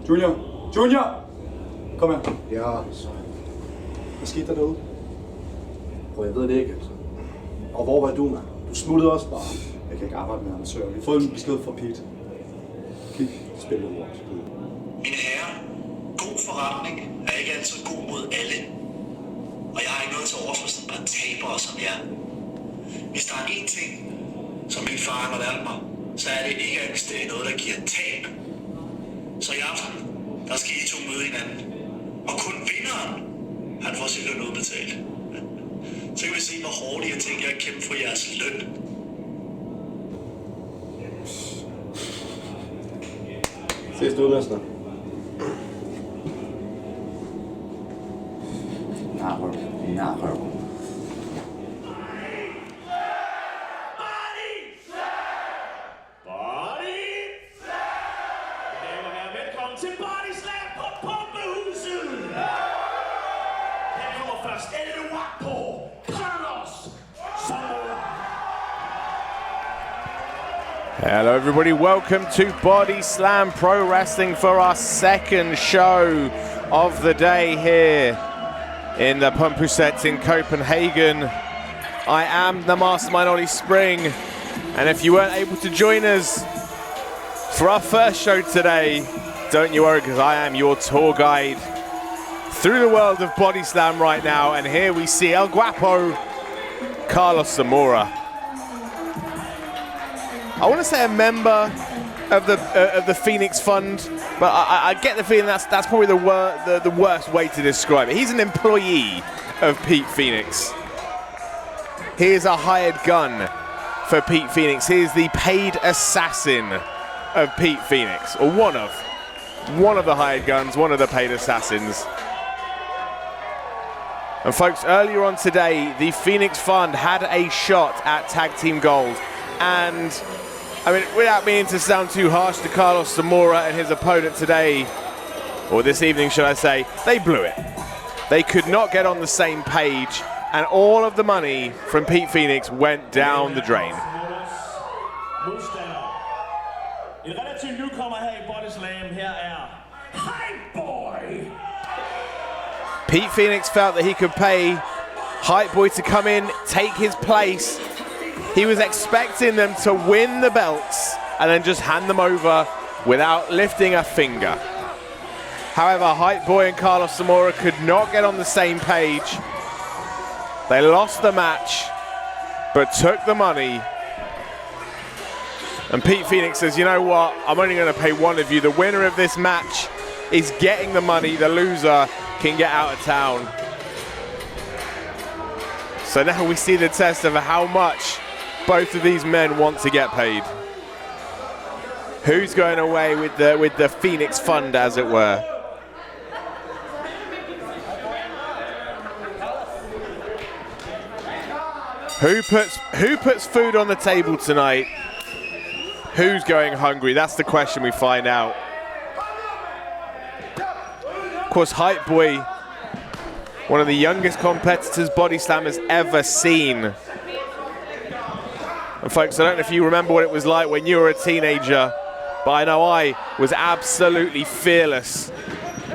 Junior! Kom her. Ja, så. Hvad skete der derude? Prøv, jeg ved det ikke, altså. Og hvor var du, mand? Du smuttede også bare. Jeg kan ikke arbejde med amatører. Vi har fået en besked fra Pete. Kig, spiller ord. Mine herrer, god forretning er ikke altid god mod alle. Og jeg har ikke noget til overs for sådan bare tabere som jer. Hvis der er én ting, som min far har lært mig, så er det ikke, at det er noget, der giver tab. Så i aften, der skal I to møde hinanden. Og kun vinderen, han får sin løn udbetalt. Så kan vi se, hvor hårdt I har tænkt jer at kæmpe for jeres løn. Ses du, mester. Narrøv. Hello everybody, welcome to Body Slam Pro Wrestling for our second show of the day here in the Pumphuset in Copenhagen. I am the Mastermind Ollie Spring, and if you weren't able to join us for our first show today, don't you worry, because I am your tour guide through the world of Body Slam right now. And here we see El Guapo, Carlos Zamora. I want to say a member of the Phoenix Fund, but I get the feeling that's probably the worst way to describe it. He's an employee of Pete Phoenix. He is a hired gun for Pete Phoenix. He is the paid assassin of Pete Phoenix, or one of the hired guns, one of the paid assassins. And folks, earlier on today, the Phoenix Fund had a shot at Tag Team Gold, and I mean, without meaning to sound too harsh to Carlos Zamora and his opponent today, or this evening, should I say, they blew it. They could not get on the same page, and all of the money from Pete Phoenix went down the drain. Pete Phoenix felt that he could pay Hype Boy to come in, take his place. He was expecting them to win the belts and then just hand them over without lifting a finger. However, Hype Boy and Carlos Zamora could not get on the same page. They lost the match, but took the money. And Pete Phoenix says, you know what, I'm only going to pay one of you. The winner of this match is getting the money. The loser can get out of town. So now we see the test of how much both of these men want to get paid. Who's going away with the Phoenix Fund, as it were? Who puts food on the table tonight? Who's going hungry? That's the question we find out. Of course, Hype Boy, one of the youngest competitors Body Slam has ever seen. And folks, I don't know if you remember what it was like when you were a teenager, but I know I was absolutely fearless.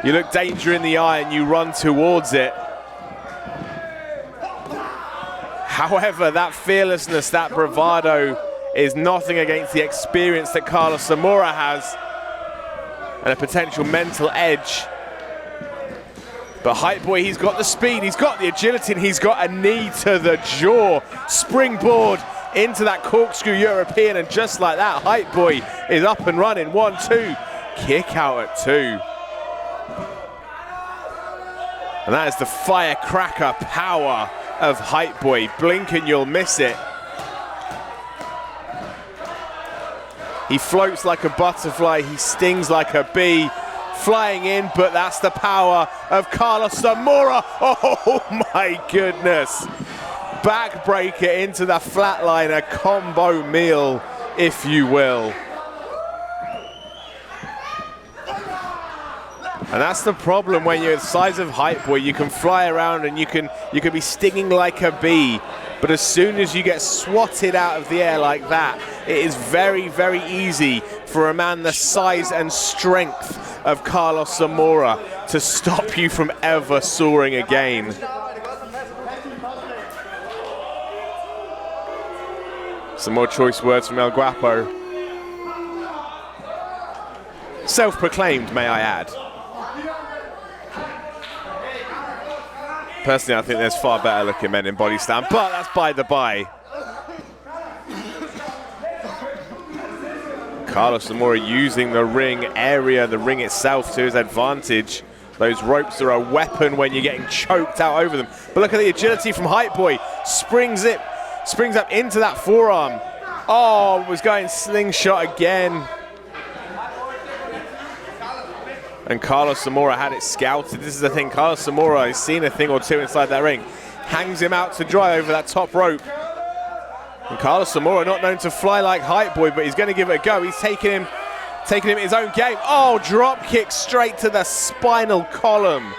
You look danger in the eye and you run towards it. However, that fearlessness, that bravado is nothing against the experience that Carlos Zamora has and a potential mental edge. But Hype Boy, he's got the speed, he's got the agility, and he's got a knee to the jaw. Springboard into that corkscrew European, and just like that, Hype Boy is up and running. 1, 2, kick out at 2. And that is the firecracker power of Hype Boy. Blink and you'll miss it. He floats like a butterfly, he stings like a bee. Flying in, but that's the power of Carlos Zamora. Oh my goodness. Backbreaker into the flatliner, combo meal, if you will. And that's the problem when you're the size of Hype Boy. You can fly around and you can be stinging like a bee. But as soon as you get swatted out of the air like that, it is very, very easy for a man the size and strength of Carlos Zamora to stop you from ever soaring again. Some more choice words from El Guapo. Self-proclaimed, may I add. Personally, I think there's far better looking men in Body Slam, but that's by the by. Carlos Zamora using the ring area, the ring itself, to his advantage. Those ropes are a weapon when you're getting choked out over them. But look at the agility from Hype Boy. Springs up into that forearm. Oh, was going slingshot again. And Carlos Zamora had it scouted. This is the thing, Carlos Zamora has seen a thing or two inside that ring. Hangs him out to dry over that top rope. And Carlos Zamora, not known to fly like Hype Boy, but he's going to give it a go. He's taking him in his own game. Oh, drop kick straight to the spinal column.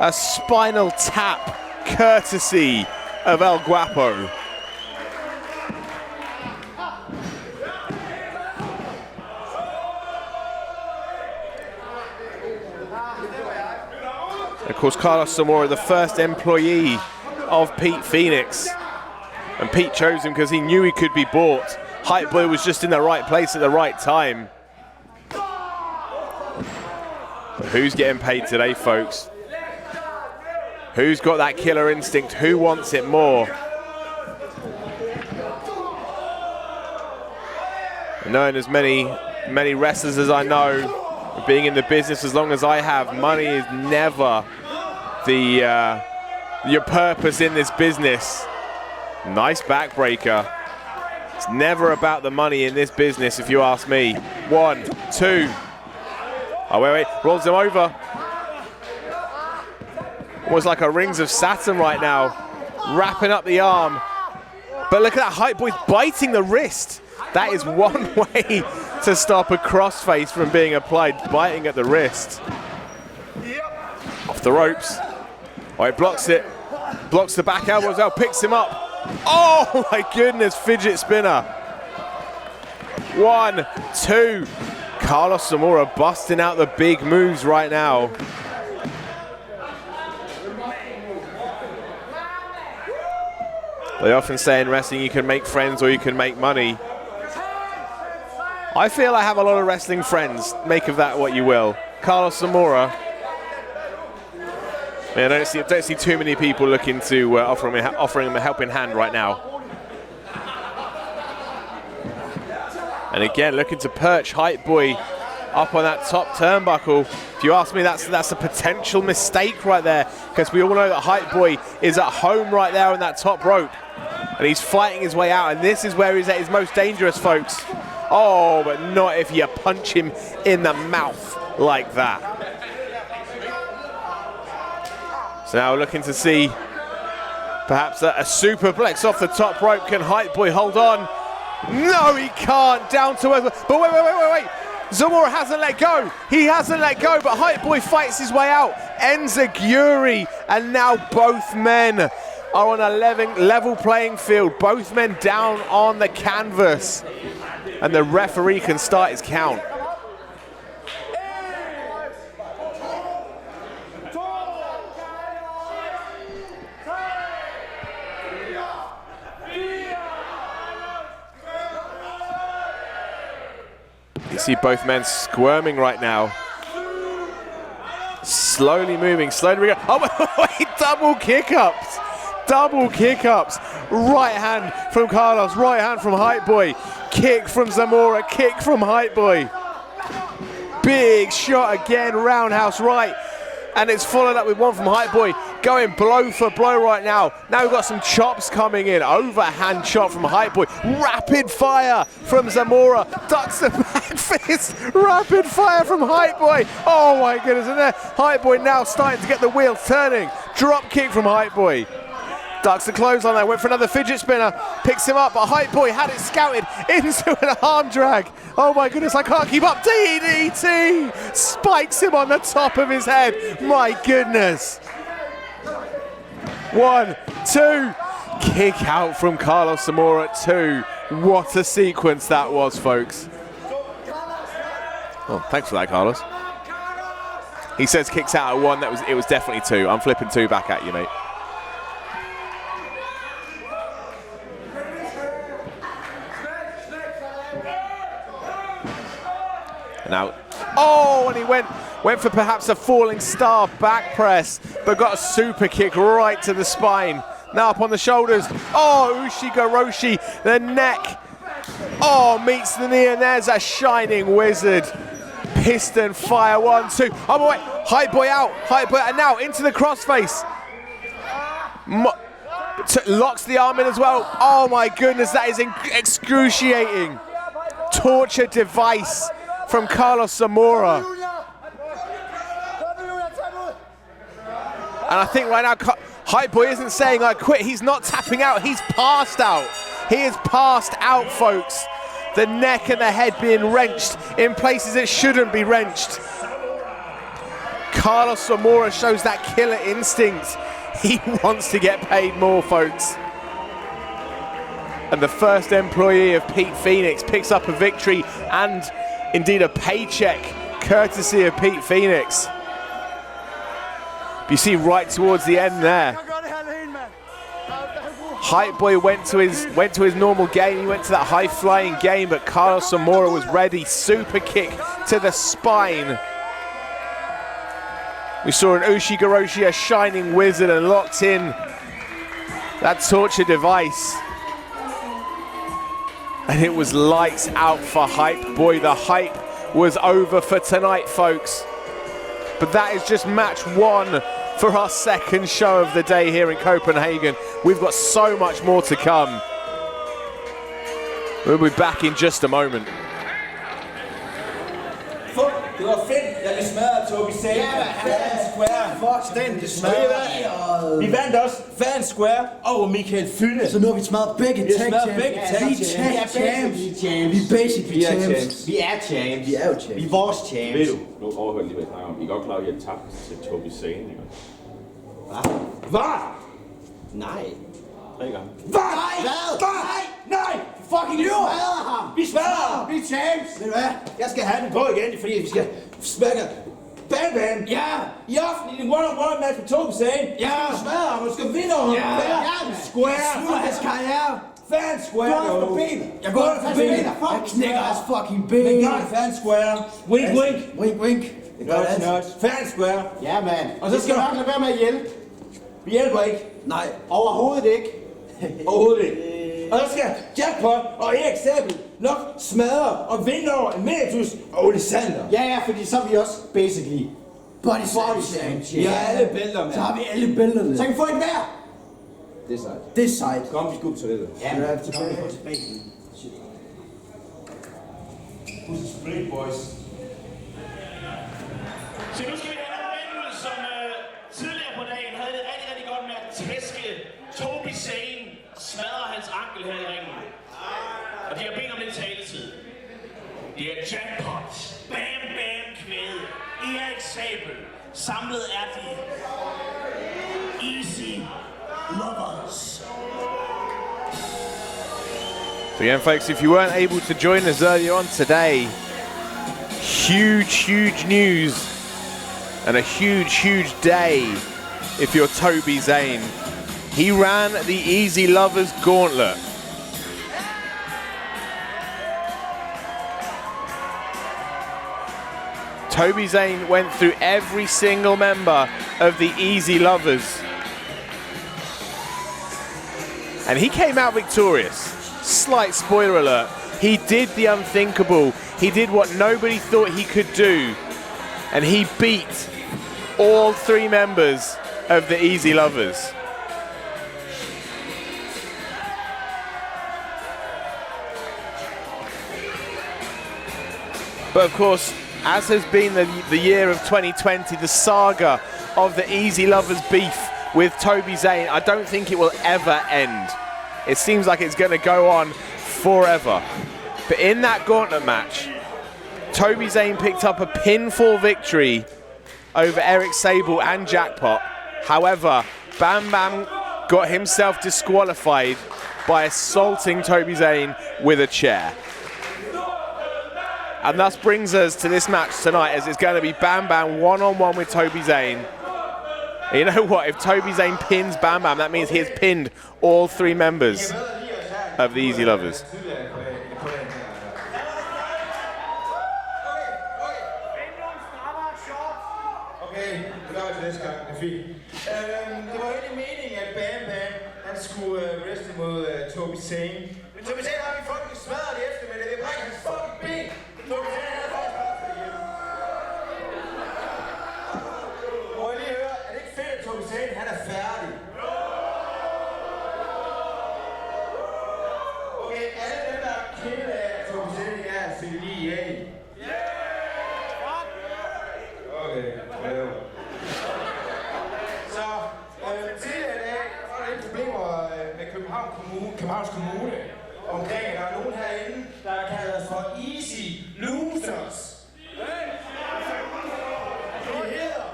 A spinal tap, courtesy of El Guapo. Of course, Carlos Zamora, the first employee of Pete Phoenix. And Pete chose him because he knew he could be bought. Hype Boy was just in the right place at the right time. But who's getting paid today, folks? Who's got that killer instinct? Who wants it more? Knowing as many wrestlers as I know, being in the business as long as I have, money is never your purpose in this business. Nice backbreaker. It's never about the money in this business, if you ask me. 1, 2. Oh, wait. Rolls him over. Almost like a Rings of Saturn right now. Wrapping up the arm. But look at that, Hype Boy's biting the wrist. That is one way to stop a crossface from being applied, biting at the wrist. Off the ropes. Oh, he blocks it. Blocks the back elbow as well, picks him up. Oh my goodness, fidget spinner. 1, 2. Carlos Zamora busting out the big moves right now. They often say in wrestling you can make friends or you can make money. I feel I have a lot of wrestling friends. Make of that what you will. Carlos Zamora. I don't see too many people looking to offering him a helping hand right now. And again, looking to perch Hype Boy up on that top turnbuckle. If you ask me, that's a potential mistake right there, because we all know that Hype Boy is at home right there on that top rope. And he's fighting his way out, and this is where he's at his most dangerous, folks. Oh, but not if you punch him in the mouth like that. So now looking to see perhaps a superplex off the top rope. Can Hype Boy hold on? No, he can't. Down to earth. But wait. Zamora hasn't let go. He hasn't let go, but Hype Boy fights his way out. Enziguri, and now both men are on a level playing field. Both men down on the canvas. And the referee can start his count. You see both men squirming right now. Slowly moving, slowly. Oh, wait, double kick-ups. Double kick-ups. Right hand from Carlos, right hand from Hype Boy. Kick from Zamora, kick from Hype Boy. Big shot again, roundhouse right. And it's followed up with one from Hype Boy, going blow for blow right now. Now we've got some chops coming in. Overhand chop from Hype Boy. Rapid fire from Zamora. Ducks the back fist. Rapid fire from Hype Boy. Oh my goodness. And there, Hype Boy now starting to get the wheel turning. Drop kick from Hype Boy. Ducks the clothesline there, went for another fidget spinner, picks him up, but Hype Boy had it scouted into an arm drag. Oh my goodness, I can't keep up. DDT! Spikes him on the top of his head. My goodness. 1, 2. Kick out from Carlos Zamora at 2. What a sequence that was, folks. Oh, thanks for that, Carlos. He says kicks out at 1. It was definitely 2. I'm flipping 2 back at you, mate. And out. Oh, and he went for perhaps a falling star back press, but got a super kick right to the spine. Now up on the shoulders. Oh, Ushigoroshi, the neck. Oh, meets the knee, and there's a shining wizard. Piston fire, 1, 2. Oh boy, Hype Boy out, and now into the crossface. Locks the arm in as well. Oh my goodness, that is excruciating. Torture device from Carlos Zamora. And I think right now, Hype Boy isn't saying I quit. He's not tapping out, he's passed out. He is passed out, folks. The neck and the head being wrenched in places it shouldn't be wrenched. Carlos Zamora shows that killer instinct. He wants to get paid more, folks. And the first employee of Pete Phoenix picks up a victory and indeed a paycheck courtesy of Pete Phoenix. You see right towards the end there, Hype Boy went to his normal game. He went to that high flying game, but Carlos Zamora was ready. Super kick to the spine. We saw an Ushigoroshi, a shining wizard, and locked in that torture device. And it was lights out for Hype Boy. The hype was over for tonight, folks. But that is just match 1 for our second show of the day here in Copenhagen. We've got so much more to come. We'll be back in just a moment. Fuck, det var Fynne, der blev smadret, Toby Zane. Fuck, den blev smadret. Vi vandt også Fan Square over Michael Fynne. Så nu har vi smadret begge tag champs. Vi er basically champs. Vi er champs. Vi er jo champs. Vi er vores champs. Ved du, nu overhørte lige, hvad jeg snakker om. I er godt klar, at jeg tabte til Toby Zane, ikke? Hvad? Nej. 3 gange. Hvad? Nej! Fucking lyver! Vi smadrer ham! Vi er champs! Ved du hvad? Jeg skal have den på igen, fordi vi skal smække Bam! Ja! I aften i en one-on-one match med Toby Zane. Ja! Vi smadrer ham, og skal vinde over ham. Square! Slutter hans karriere. Fan Square! Gå efter benet. Jeg går efter benet. Jeg knækker hans fucking ben. Men gør det Fan Square. Wink, wink. Wink, wink. Det gør det. Fan Square. Ja, mand. Og så skal du nok lade være med at hjælpe. Vi hjælper ikke. Nej, overhovedet ikke. Overhovedet ikke. Og så skal Jackpot og Erik Sabel nok smadre og vinde over Emeritus og Olisander. Ja, fordi så er vi også basically body champs. Vi har alle bælter med. Så har vi alle bælterne. Så kan vi få et hver. Det er sejt. Det er sejt. Kom, vi skal ud til det. Ja, men er tilbage. Push spray, boys. Så nu skal vi have nogle mænd ud, som tidligere på dagen havde det rigtig godt med at tæske Toby Zane, smadre hans ankel her i ringen. Og de har bedt om lidt taletid. Det er Jackpot, Bam Quaade, Erik Sabel. Samlet er de Easy Loverz. So again, folks, if you weren't able to join us earlier on today, huge news and a huge day if you're Toby Zane. He ran the Easy Loverz Gauntlet. Toby Zane went through every single member of the Easy Loverz. And he came out victorious. Slight spoiler alert. He did the unthinkable. He did what nobody thought he could do. And he beat all 3 members of the Easy Loverz. But of course, as has been the year of 2020, the saga of the Easy Loverz beef with Toby Zane, I don't think it will ever end. It seems like it's going to go on forever. But in that gauntlet match, Toby Zane picked up a pinfall victory over Erik Sabel and Jackpot. However, Bam Bam got himself disqualified by assaulting Toby Zane with a chair. And thus brings us to this match tonight, as it's going to be Bam Bam one-on-one with Toby Zane. And you know what? If Toby Zane pins Bam Bam, that means he has pinned all 3 members of the Easy Loverz. Okay, det gør vi til næste gang. Det er fint. Det var egentlig meningen, at Bam Bam han skulle wrestle mod Toby Zane. Men Toby Zane har vi fucking smadret i eftermiddag. Det er brækket hans fucking ben. Toby Zane han er faktisk bare for hjemme. Må jeg lige høre, er det ikke fedt, at Toby Zane han er færdig? Okay, alle dem, der er kede af, at Toby Zane ikke er, siger lige ja. Okay, whatever. Så tidligere i dag var der lidt problemer med Københavns Kommune omkring, at der er nogen herinde, der kalder os for Easy Losers. Det hedder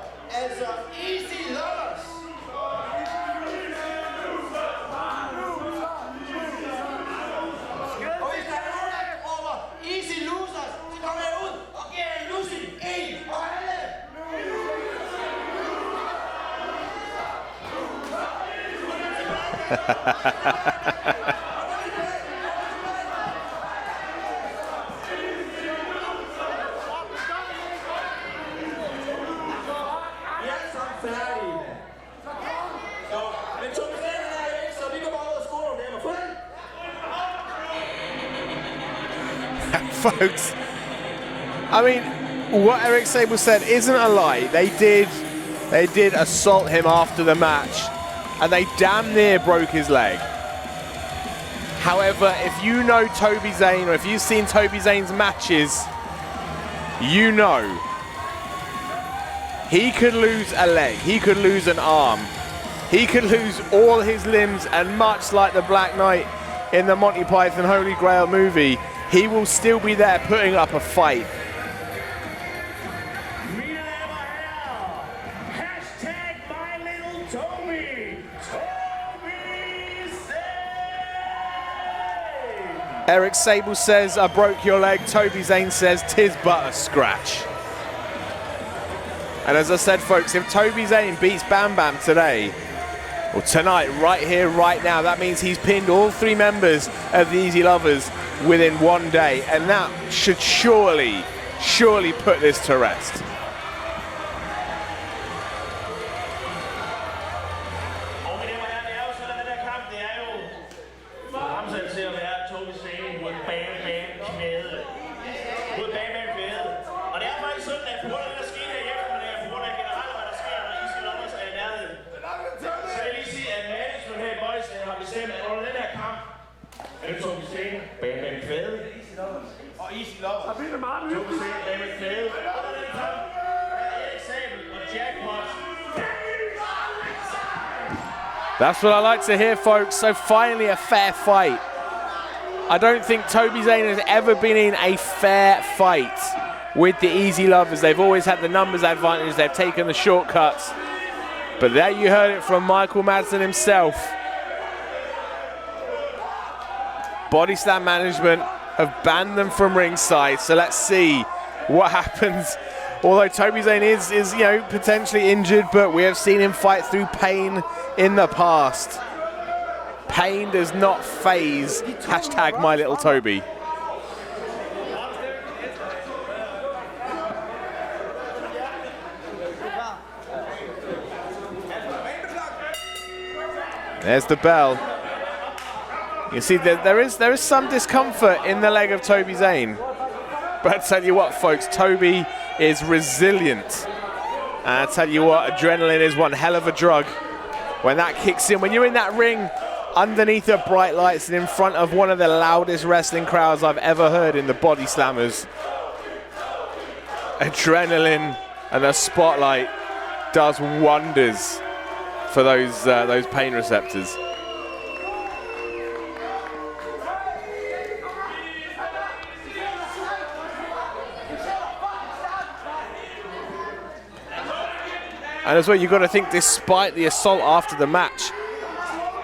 altså Easy Lovers. Og hvis der er nogen, der råber Easy Losers, så kommer jeg ud og giver en Lucy en og alle. Folks, I mean, what Eric Sable said isn't a lie. They did assault him after the match, and they damn near broke his leg. However, if you know Toby Zane, or if you've seen Toby Zane's matches, you know he could lose a leg, he could lose an arm, he could lose all his limbs, and much like the Black Knight in the Monty Python Holy Grail movie, he will still be there putting up a fight. Eric Sable says, I broke your leg. Toby Zane says, 'tis but a scratch. And as I said, folks, if Toby Zane beats Bam Bam today, or tonight, right here, right now, that means he's pinned all 3 members of the Easy Loverz within 1 day. And that should surely put this to rest. That's what I like to hear, folks. So finally a fair fight. I don't think Toby Zane has ever been in a fair fight with the Easy Loverz. They've always had the numbers advantage. They've taken the shortcuts. But there you heard it from Michael Madsen himself. Body Slam management have banned them from ringside. So let's see what happens. Although Toby Zane is you know, potentially injured, but we have seen him fight through pain in the past. Pain does not phase hashtag my little Toby. There's the bell. You see there is some discomfort in the leg of Toby Zane. But I tell you what, folks, Toby is resilient. And I tell you what, adrenaline is one hell of a drug. When that kicks in, when you're in that ring underneath the bright lights and in front of one of the loudest wrestling crowds I've ever heard in the Body Slammers, adrenaline and a spotlight does wonders for those pain receptors. And as well, you've got to think, despite the assault after the match,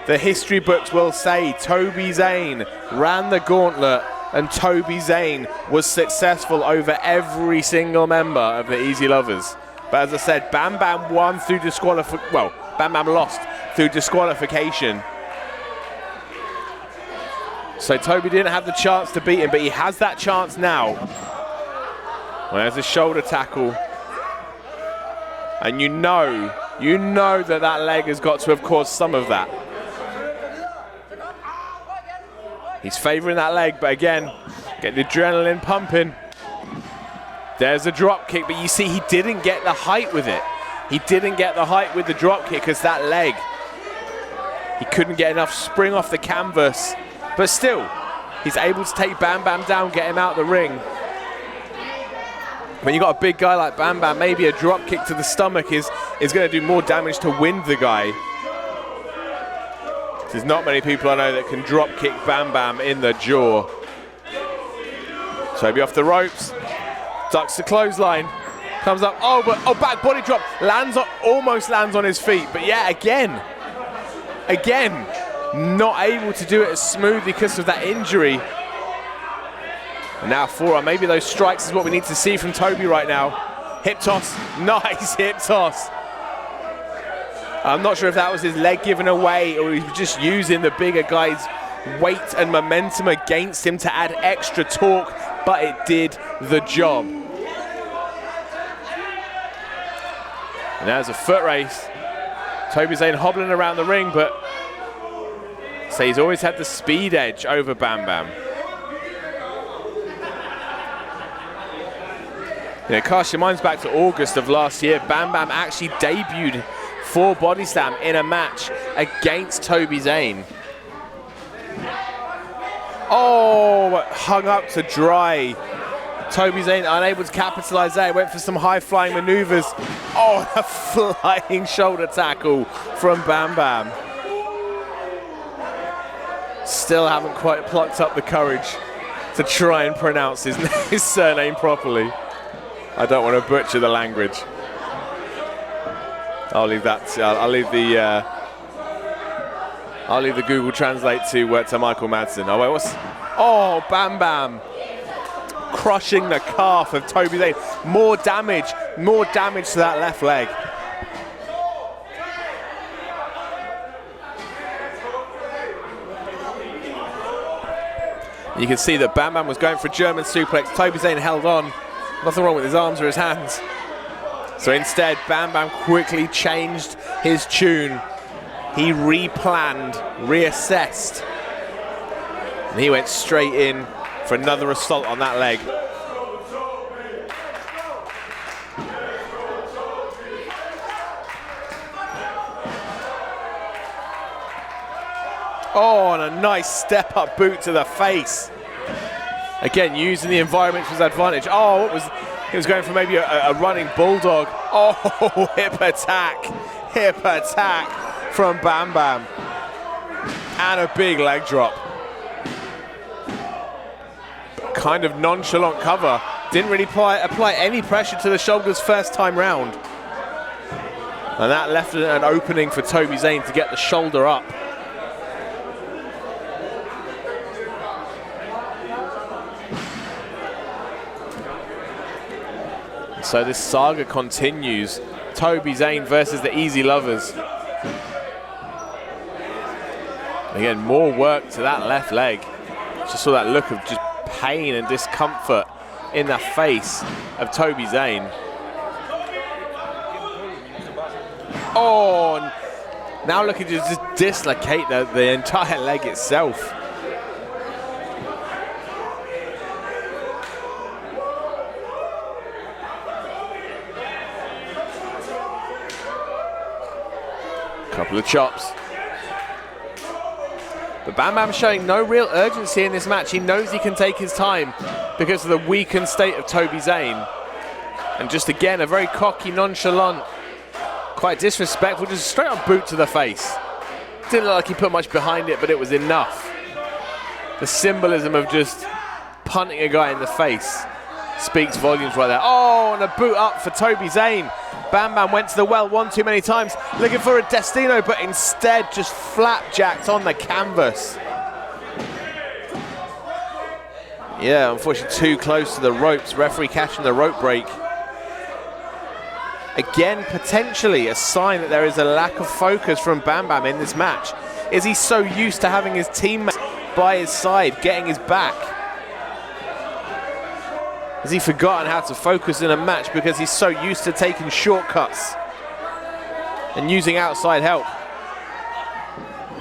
the history books will say Toby Zane ran the gauntlet and Toby Zane was successful over every single member of the Easy Loverz. But as I said, Bam Bam won through disqualification. Well, Bam Bam lost through disqualification. So Toby didn't have the chance to beat him, but he has that chance now. Well, there's a shoulder tackle. And you know that that leg has got to have caused some of that. He's favoring that leg, but again, get the adrenaline pumping. There's a drop kick, but you see he didn't get the height with it. He didn't get the height with the drop kick because that leg, he couldn't get enough spring off the canvas. But still, he's able to take Bam Bam down, get him out the ring. When you got a big guy like Bam Bam, maybe a drop kick to the stomach is going to do more damage to wind the guy. There's not many people I know that can drop kick Bam Bam in the jaw. Toby off the ropes, ducks the clothesline, comes up, back body drop, almost lands on his feet, but yeah, again, not able to do it as smoothly because of that injury. And now forearm, maybe those strikes is what we need to see from Toby right now. Hip toss, nice hip toss. I'm not sure if that was his leg given away or he was just using the bigger guy's weight and momentum against him to add extra torque, but it did the job. And there's a foot race. Toby Zane hobbling around the ring, but so he's always had the speed edge over Bam Bam. You know, cast your minds back to August of last year. Bam Bam actually debuted for BODYSLAM in a match against Toby Zane. Oh, hung up to dry. Toby Zane unable to capitalize there. Went for some high-flying maneuvers. Oh, a flying shoulder tackle from Bam Bam. Still haven't quite plucked up the courage to try and pronounce his surname properly. I don't want to butcher the language. I'll leave that. I'll leave the Google Translate to Michael Madsen. Oh wait, Oh, Bam Bam crushing the calf of Toby Zane. More damage to that left leg. You can see that Bam Bam was going for a German suplex. Toby Zane held on. Nothing wrong with his arms or his hands. So instead, Bam Bam quickly changed his tune. He replanned, reassessed, and he went straight in for another assault on that leg. Oh, and a nice step-up boot to the face. Again, using the environment for his advantage. Oh, he was going for maybe a running bulldog. Oh, hip attack from Bam Bam. And a big leg drop. Kind of nonchalant cover. Didn't really apply any pressure to the shoulders first time round. And that left an opening for Toby Zane to get the shoulder up. So this saga continues. Toby Zane versus the Easy Loverz. Again, more work to that left leg. Just saw that look of just pain and discomfort in the face of Toby Zane. Oh, now looking to just dislocate the entire leg itself. Couple of chops. But Bam Bam showing no real urgency in this match. He knows he can take his time because of the weakened state of Toby Zane. And just again, a very cocky, nonchalant, quite disrespectful, just straight up boot to the face. Didn't look like he put much behind it, but it was enough. The symbolism of just punting a guy in the face speaks volumes right there. Oh, and a boot up for Toby Zane. Bam Bam went to the well one too many times, looking for a Destino, but instead just flapjacked on the canvas. Yeah, unfortunately too close to the ropes. Referee catching the rope break. Again, potentially a sign that there is a lack of focus from Bam Bam in this match. Is he so used to having his teammates by his side, getting his back? Has he forgotten how to focus in a match because he's so used to taking shortcuts and using outside help?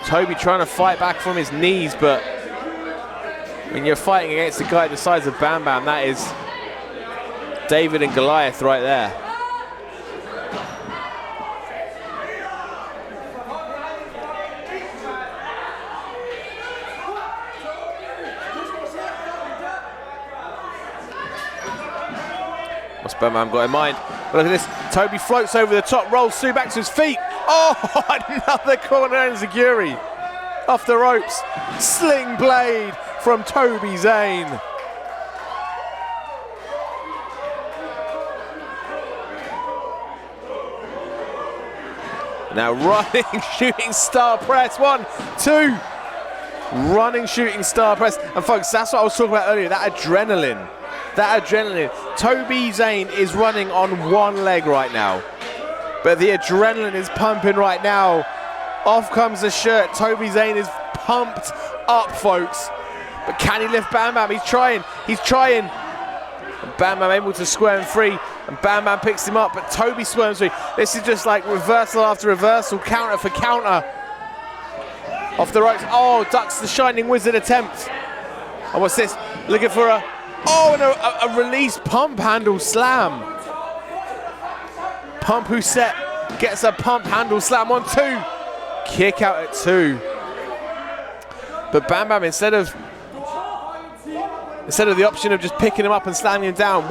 Toby trying to fight back from his knees, but when you're fighting against a guy the size of Bam Bam, that is David and Goliath right there. What's Bam Bam got in mind? But look at this. Toby floats over the top, rolls through back to his feet. Oh, another corner enziguri off the ropes. Sling blade from Toby Zane. Now running shooting star press. 1, 2. Running shooting star press. And folks, that's what I was talking about earlier. That adrenaline. That adrenaline. Toby Zane is running on one leg right now, but the adrenaline is pumping right now. Off comes the shirt. Toby Zane is pumped up, folks. But can he lift Bam Bam? He's trying. He's trying. And Bam Bam able to squirm free, and Bam Bam picks him up, but Toby squirms free. This is just like reversal after reversal, counter for counter. Off the ropes. Oh, ducks the Shining Wizard attempt. And what's this? Looking for a... Oh, and a release pump handle slam. Pump who set gets a pump handle slam on 2. Kick out at 2. But Bam Bam, instead of the option of just picking him up and slamming him down,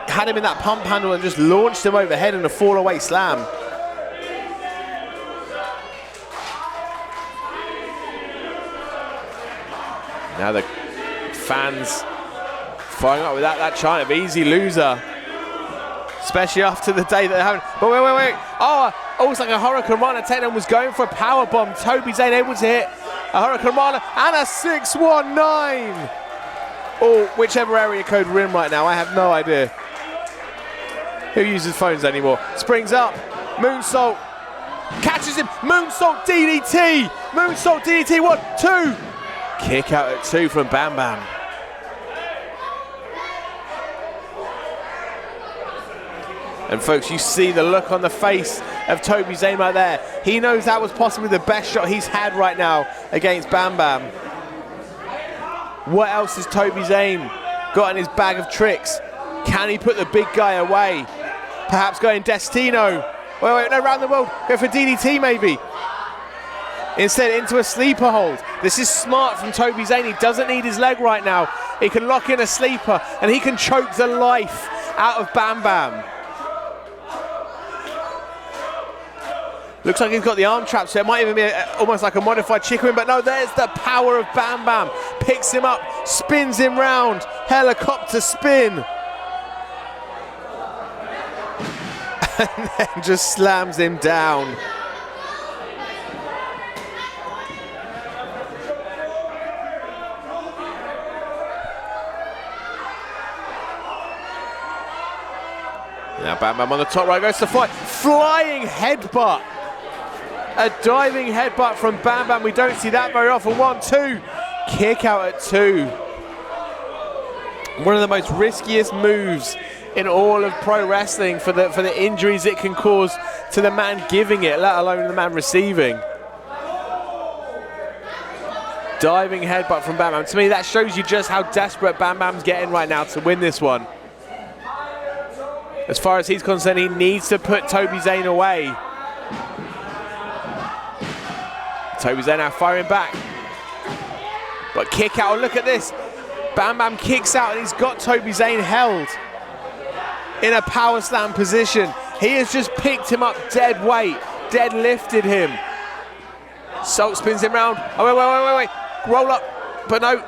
had him in that pump handle and just launched him overhead in a fall away slam. Now the fans firing up with that chant of easy loser, especially after the day that they're having. But wait. Oh, almost like a Hurricane Rana takedown, was going for a power bomb. Toby Zane able to hit a Hurricane Rana and a 619. Or whichever area code we're in right now, I have no idea. Who uses phones anymore? Springs up, moonsault, catches him, moonsault DDT, 1, 2. Kick out at 2 from Bam Bam. And folks, you see the look on the face of Toby Zane right there. He knows that was possibly the best shot he's had right now against Bam Bam. What else has Toby Zane got in his bag of tricks? Can he put the big guy away? Perhaps going Destino. Wait, no, round the world. Go for DDT maybe. Instead, into a sleeper hold. This is smart from Toby Zane. He doesn't need his leg right now. He can lock in a sleeper and he can choke the life out of Bam Bam. Looks like he's got the arm trap, so it might even be almost like a modified chicken wing, but no, there's the power of Bam Bam. Picks him up, spins him round, helicopter spin. And then just slams him down. Now Bam Bam on the top right, goes to fight. Flying headbutt. A diving headbutt from Bam Bam. We don't see that very often. 1, 2. Kick out at 2. One of the most riskiest moves in all of pro wrestling for the injuries it can cause to the man giving it, let alone the man receiving. Diving headbutt from Bam Bam. To me, that shows you just how desperate Bam Bam's getting right now to win this one. As far as he's concerned, he needs to put Toby Zane away. Toby Zane now firing back. But kick out, look at this. Bam Bam kicks out and he's got Toby Zane held in a power slam position. He has just picked him up dead weight, dead lifted him. Salt spins him round. Oh, wait. Roll up, but no.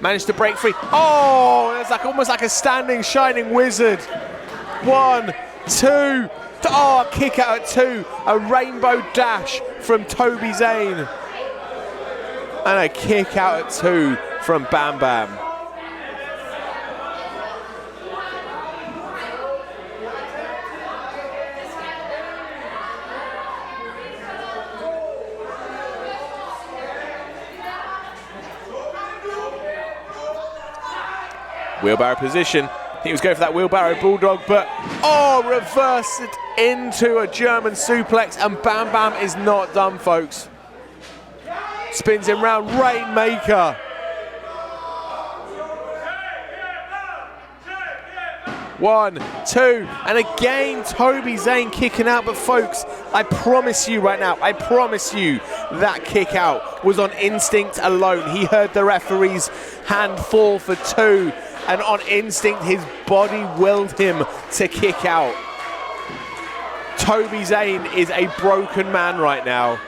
Managed to break free. Oh, it's like almost like a standing Shining Wizard. 1, 2. Oh, kick out at 2. A rainbow dash from Toby Zane. And a kick out at 2 from Bam Bam. Wheelbarrow position. He was going for that wheelbarrow bulldog, but reversed it into a German suplex, and Bam Bam is not done, folks. Spins him round, Rainmaker. 1, 2, and again Toby Zane kicking out, but folks, I promise you right now, I promise you that kick out was on instinct alone. He heard the referee's hand fall for 2, and on instinct his body willed him to kick out. Toby Zane is a broken man right now.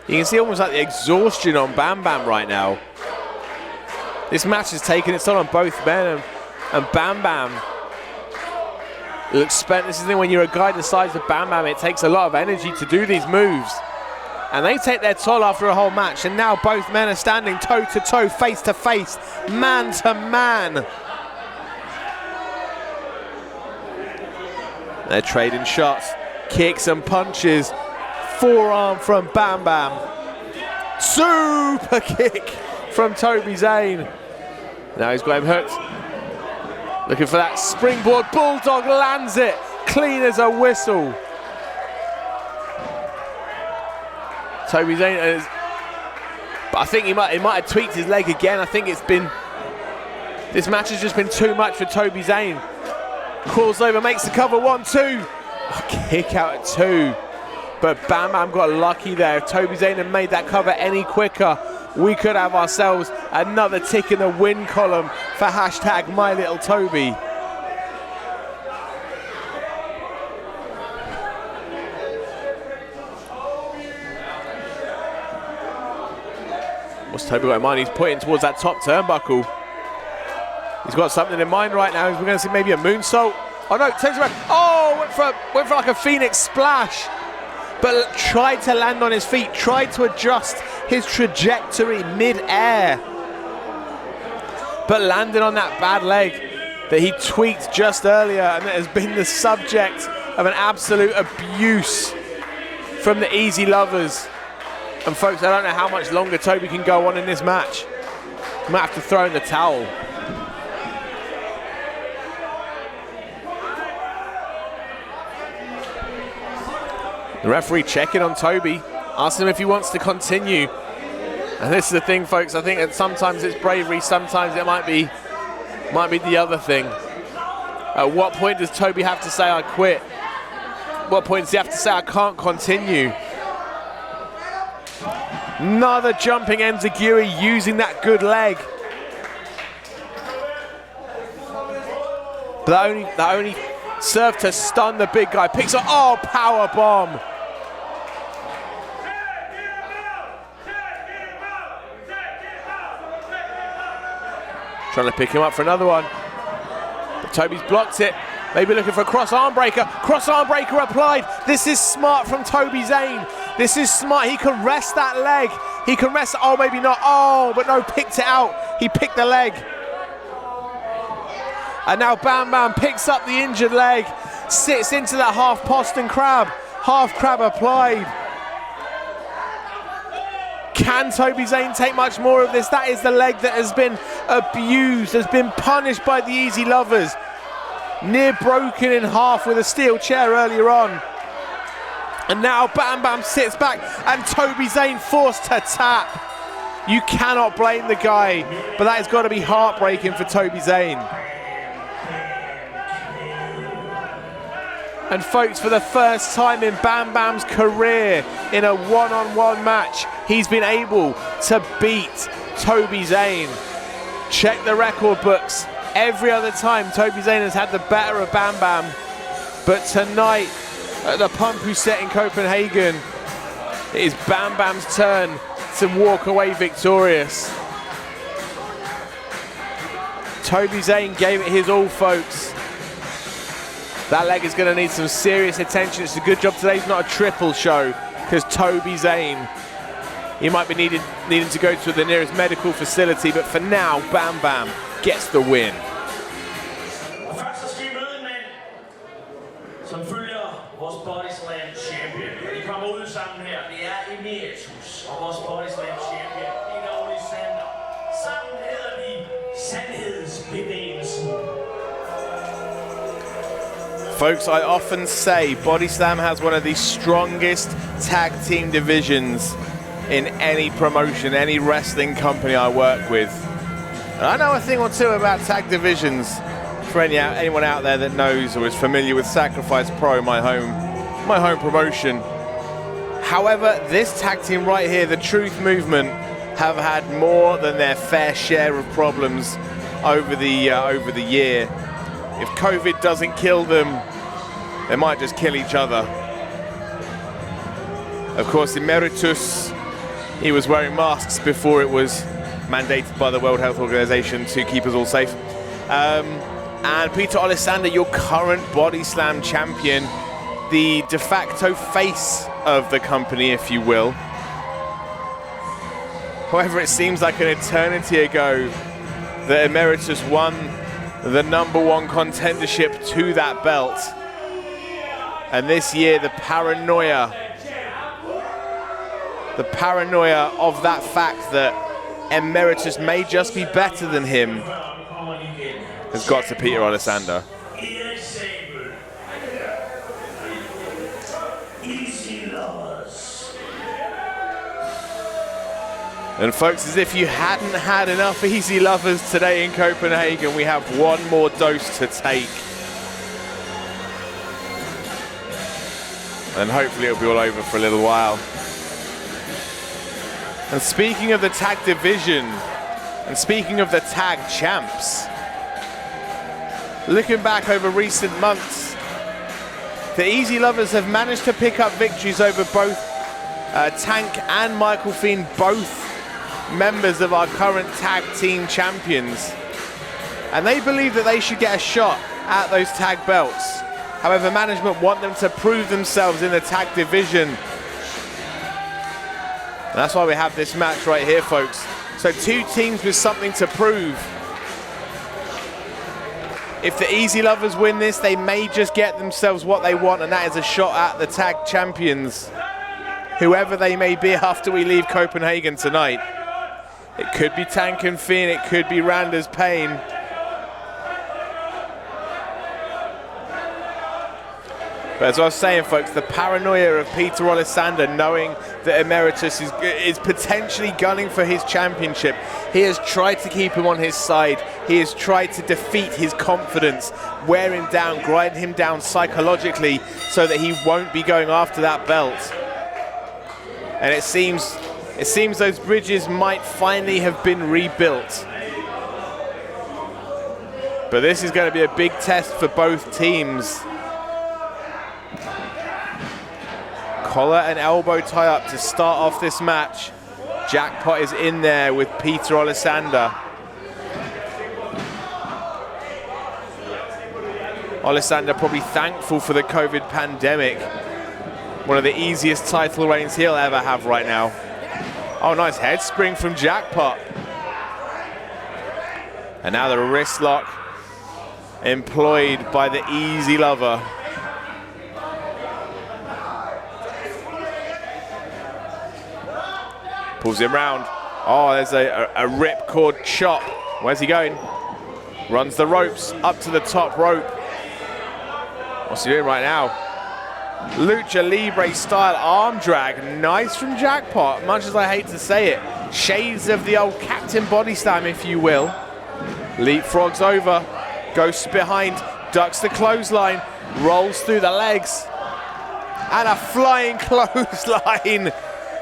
You can see almost like the exhaustion on Bam Bam right now. This match has taken its toll on both men, and Bam Bam looks spent. This is the thing, when you're a guy the size of Bam Bam, it takes a lot of energy to do these moves. And they take their toll after a whole match, and now both men are standing toe to toe, face to face, man to man. They're trading shots, kicks and punches. Forearm from Bam Bam. Super kick from Toby Zane. Now he's got him hooked. Looking for that springboard. Bulldog lands it. Clean as a whistle. Toby Zane is... But I think he might have tweaked his leg again. I think it's been... This match has just been too much for Toby Zane. Crawls over, makes the cover. 1, 2. Kick out at 2. But Bam Bam got lucky there. If Toby Zane had made that cover any quicker, we could have ourselves another tick in the win column for hashtag My Little Toby. What's Toby got in mind? He's pointing towards that top turnbuckle. He's got something in mind right now. We're going to see maybe a moonsault. Oh no, turns around. Oh, went for like a Phoenix splash. But tried to land on his feet, tried to adjust his trajectory mid-air. But landed on that bad leg that he tweaked just earlier, and that has been the subject of an absolute abuse from the Easy Lovers. And folks, I don't know how much longer Toby can go on in this match. He might have to throw in the towel. The referee checking on Toby, asking him if he wants to continue. And this is the thing, folks, I think that sometimes it's bravery, sometimes it might be the other thing. At what point does Toby have to say, I quit? What point does he have to say, I can't continue? Another jumping Enziguri using that good leg. But that only served to stun the big guy. Picks up, power bomb. Trying to pick him up for another one. But Toby's blocked it. Maybe looking for a cross arm breaker. Cross arm breaker applied. This is smart from Toby Zane. This is smart. He can rest that leg. He can rest. Oh, maybe not. Oh, but no, picked it out. He picked the leg. And now Bam Bam picks up the injured leg. Sits into that half Boston crab. Half crab applied. Can Toby Zane take much more of this? That is the leg that has been abused, has been punished by the Easy Lovers. Near broken in half with a steel chair earlier on. And now Bam Bam sits back and Toby Zane forced to tap. You cannot blame the guy, but that has got to be heartbreaking for Toby Zane. And folks, for the first time in Bam Bam's career, in a one-on-one match, he's been able to beat Toby Zane. Check the record books. Every other time, Toby Zane has had the better of Bam Bam. But tonight, at the Pumpuset in Copenhagen, it is Bam Bam's turn to walk away victorious. Toby Zane gave it his all, folks. That leg is going to need some serious attention. It's a good job today's not a triple show. because Toby Zane, he might be needing to go to the nearest medical facility, but for now, Bam Bam gets the win. Og først så skal vi møde en mand, som følger vores BODYSLAM champion. De kommer ud sammen her. Det er Emeritus og vores BODYSLAM champion, Alexander. Sammen hedder de Sandhedsbevægelsen. Folks, I often say BODYSLAM has one of the strongest tag team divisions in any promotion, any wrestling company I work with. And I know a thing or two about tag divisions for anyone out there that knows or is familiar with Sacrifice Pro, my home promotion. However, this tag team right here, the Truth Movement, have had more than their fair share of problems over the year. If COVID doesn't kill them, they might just kill each other. Of course, Emeritus, he was wearing masks before it was mandated by the World Health Organization to keep us all safe. And Peter Alexander, your current BODYSLAM champion, the de facto face of the company, if you will. However, it seems like an eternity ago that Emeritus won the #1 contendership to that belt. And this year, the paranoia of that fact that Emeritus may just be better than him has got to Peter Alexander. And folks, as if you hadn't had enough easy lovers today in Copenhagen, we have one more dose to take. And hopefully it'll be all over for a little while. And speaking of the tag division, and speaking of the tag champs, looking back over recent months, the Easy Lovers have managed to pick up victories over both Tank and Michael Fynne, both members of our current tag team champions. And they believe that they should get a shot at those tag belts. However, management want them to prove themselves in the tag division. And that's why we have this match right here, folks. So two teams with something to prove. If the Easy Lovers win this, they may just get themselves what they want, and that is a shot at the tag champions, whoever they may be after we leave Copenhagen tonight. It could be Tank and Fynne, it could be RandersPagne. But as I was saying, folks, the paranoia of Peter Alexander, knowing that Emeritus is potentially gunning for his championship. He has tried to keep him on his side. He has tried to defeat his confidence, wear him down, grind him down psychologically so that he won't be going after that belt. And it seems those bridges might finally have been rebuilt. But this is going to be a big test for both teams. Collar and elbow tie up to start off this match. Jackpot is in there with Peter Alexander. Alexander probably thankful for the COVID pandemic. One of the easiest title reigns he'll ever have right now. Oh, nice head spring from Jackpot. And now the wrist lock employed by the Easy Lover. Pulls him round. Oh, there's a ripcord chop. Where's he going? Runs the ropes up to the top rope. What's he doing right now? Lucha Libre style arm drag. Nice from Jackpot, much as I hate to say it. Shades of the old Captain BODYSLAM, if you will. Leapfrogs over. Goes behind. Ducks the clothesline. Rolls through the legs. And a flying clothesline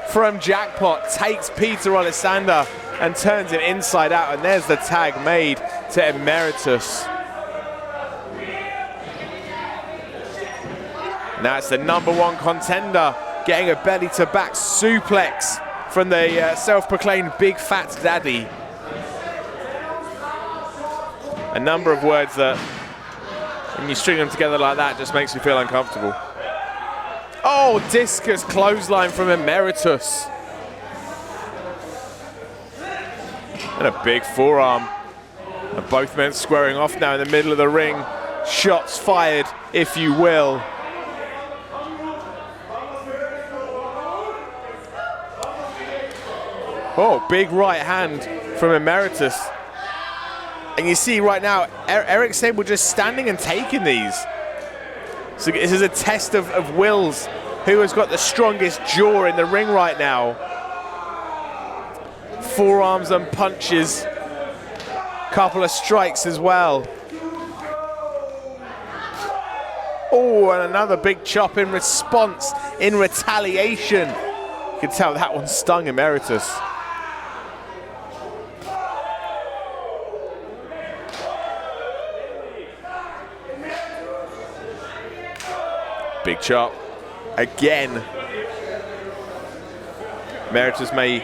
from Jackpot takes Peter Alexander and turns him inside out, and there's the tag made to Emeritus. Now it's the #1 contender getting a belly to back suplex from the self-proclaimed Big Fat Daddy. A number of words that, when you string them together like that, just makes you feel uncomfortable. Oh, discus clothesline from Emeritus. And a big forearm. And both men squaring off now in the middle of the ring. Shots fired, if you will. Oh, big right hand from Emeritus. And you see right now, Eric Sable just standing and taking these. So this is a test of wills. Who has got the strongest jaw in the ring right now? Forearms and punches. Couple of strikes as well. Oh, and another big chop in response, in retaliation. You can tell that one stung Emeritus. Big chop. Again. Emeritus may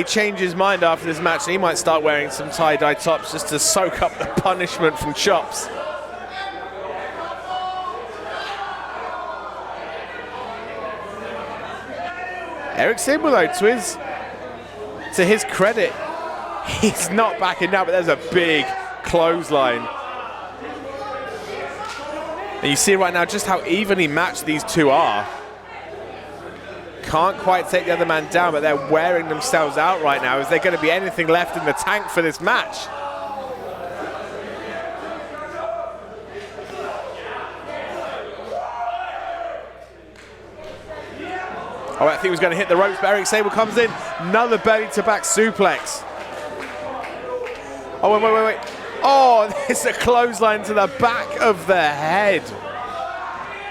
change his mind after this match, and he might start wearing some tie-dye tops just to soak up the punishment from chops. Eric Sable, though, to his credit, he's not backing down, but there's a big clothesline. And you see right now just how evenly matched these two are. Can't quite take the other man down, but they're wearing themselves out right now. Is there going to be anything left in the tank for this match? Oh, I think he was going to hit the ropes, but Eric Sable comes in. Another belly-to-back suplex. Oh, wait. Oh, there's a clothesline to the back of the head.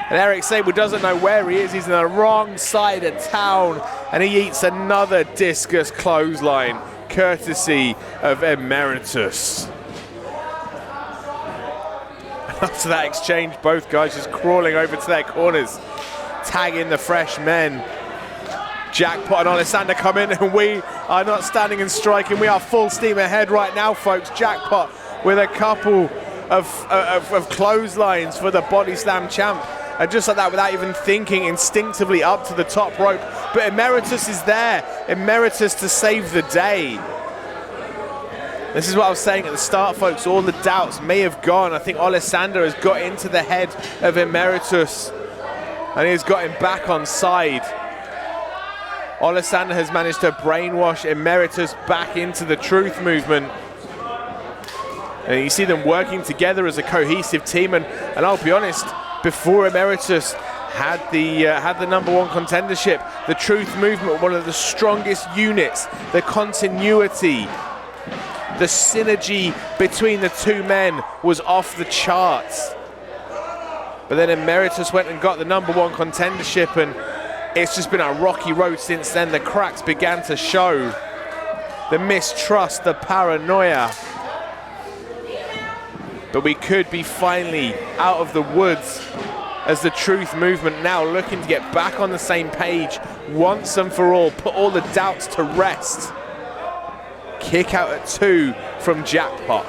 And Eric Sable doesn't know where he is. He's on the wrong side of town. And he eats another discus clothesline, courtesy of Emeritus. After that exchange, both guys just crawling over to their corners, tagging the fresh men. Jackpot and Alexander come in, and we are not standing and striking. We are full steam ahead right now, folks. Jackpot with a couple of clotheslines for the Body Slam champ. And just like that, without even thinking, instinctively up to the top rope. But Emeritus is there. Emeritus to save the day. This is what I was saying at the start, folks. All the doubts may have gone. I think Alexander has got into the head of Emeritus, and he's got him back on side. Alexander has managed to brainwash Emeritus back into the truth movement. And you see them working together as a cohesive team. And I'll be honest, before Emeritus had the #1 contendership, the truth movement, one of the strongest units, the continuity, the synergy between the two men was off the charts. But then Emeritus went and got the #1 contendership, and it's just been a rocky road since then. The cracks began to show. The mistrust, the paranoia. But we could be finally out of the woods as the truth movement now looking to get back on the same page once and for all, put all the doubts to rest. Kick out at 2 from Jackpot.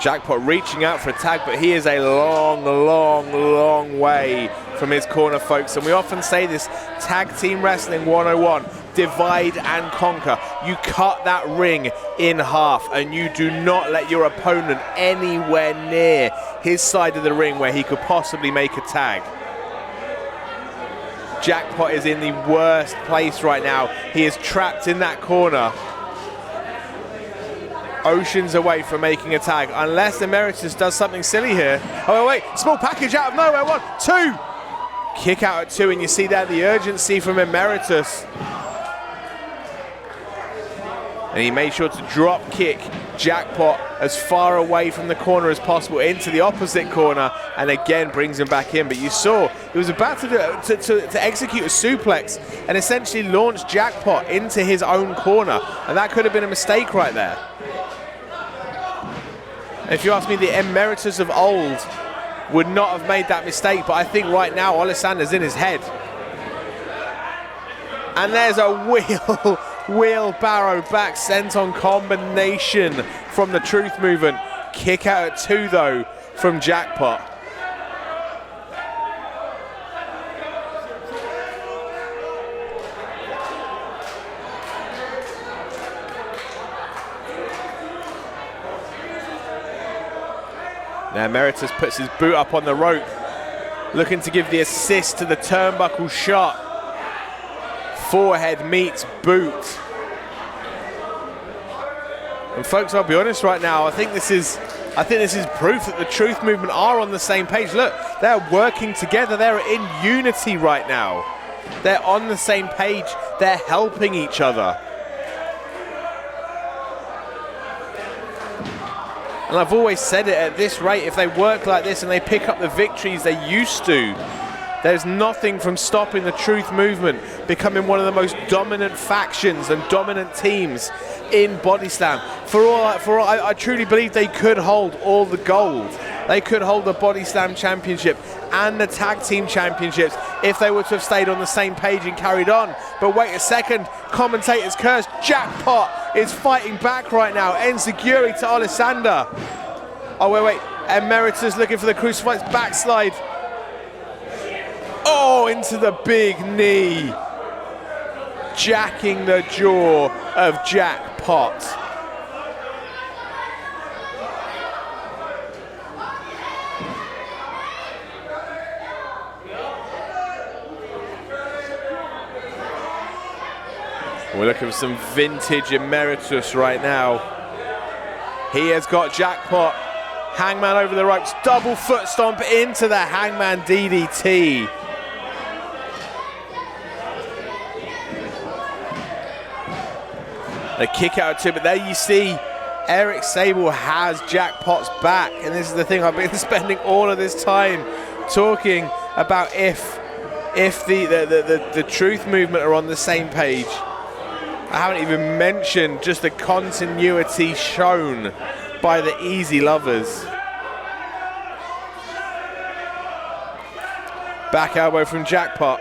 Jackpot reaching out for a tag, but he is a long way from his corner, folks. And we often say this, tag team wrestling 101, divide and conquer. You cut that ring in half, and you do not let your opponent anywhere near his side of the ring where he could possibly make a tag. Jackpot is in the worst place right now. He is trapped in that corner, oceans away from making a tag, unless Emeritus does something silly here. Oh wait, small package out of nowhere, 1, 2. Kick out at 2, and you see there the urgency from Emeritus. And he made sure to drop kick Jackpot as far away from the corner as possible into the opposite corner, and again brings him back in. But you saw he was about to execute a suplex and essentially launch Jackpot into his own corner, and that could have been a mistake right there. If you ask me, the Emeritus of old would not have made that mistake, but I think right now Alexander's in his head. And there's a wheel Wheelbarrow back senton combination from the Truth Movement. Kick out at 2 though from Jackpot. Now Emeritus puts his boot up on the rope, looking to give the assist to the turnbuckle shot. Forehead meets boot. And folks, I'll be honest right now, I think this is proof that the Truth Movement are on the same page. Look, they're working together, they're in unity right now. They're on the same page, they're helping each other. And I've always said it, at this rate, if they work like this and they pick up the victories they used to, there's nothing from stopping the Truth Movement becoming one of the most dominant factions and dominant teams in BODYSLAM. I truly believe they could hold all the gold. They could hold the BODYSLAM Championship and the Tag Team Championships if they were to have stayed on the same page and carried on. But wait a second, commentator's curse. Jackpot is fighting back right now. Enziguri to Alessander. Oh, wait. Emeritus looking for the Crucifix backslide. Oh, into the big knee. Jacking the jaw of Jackpot. We're looking for some vintage Emeritus right now. He has got Jackpot. Hangman over the ropes. Double foot stomp into the Hangman DDT. A kick out to, but there you see Eric Sable has Jackpot's back. And this is the thing, I've been spending all of this time talking about if the Truth Movement are on the same page. I haven't even mentioned just the continuity shown by the Easy Loverz. Back elbow from Jackpot.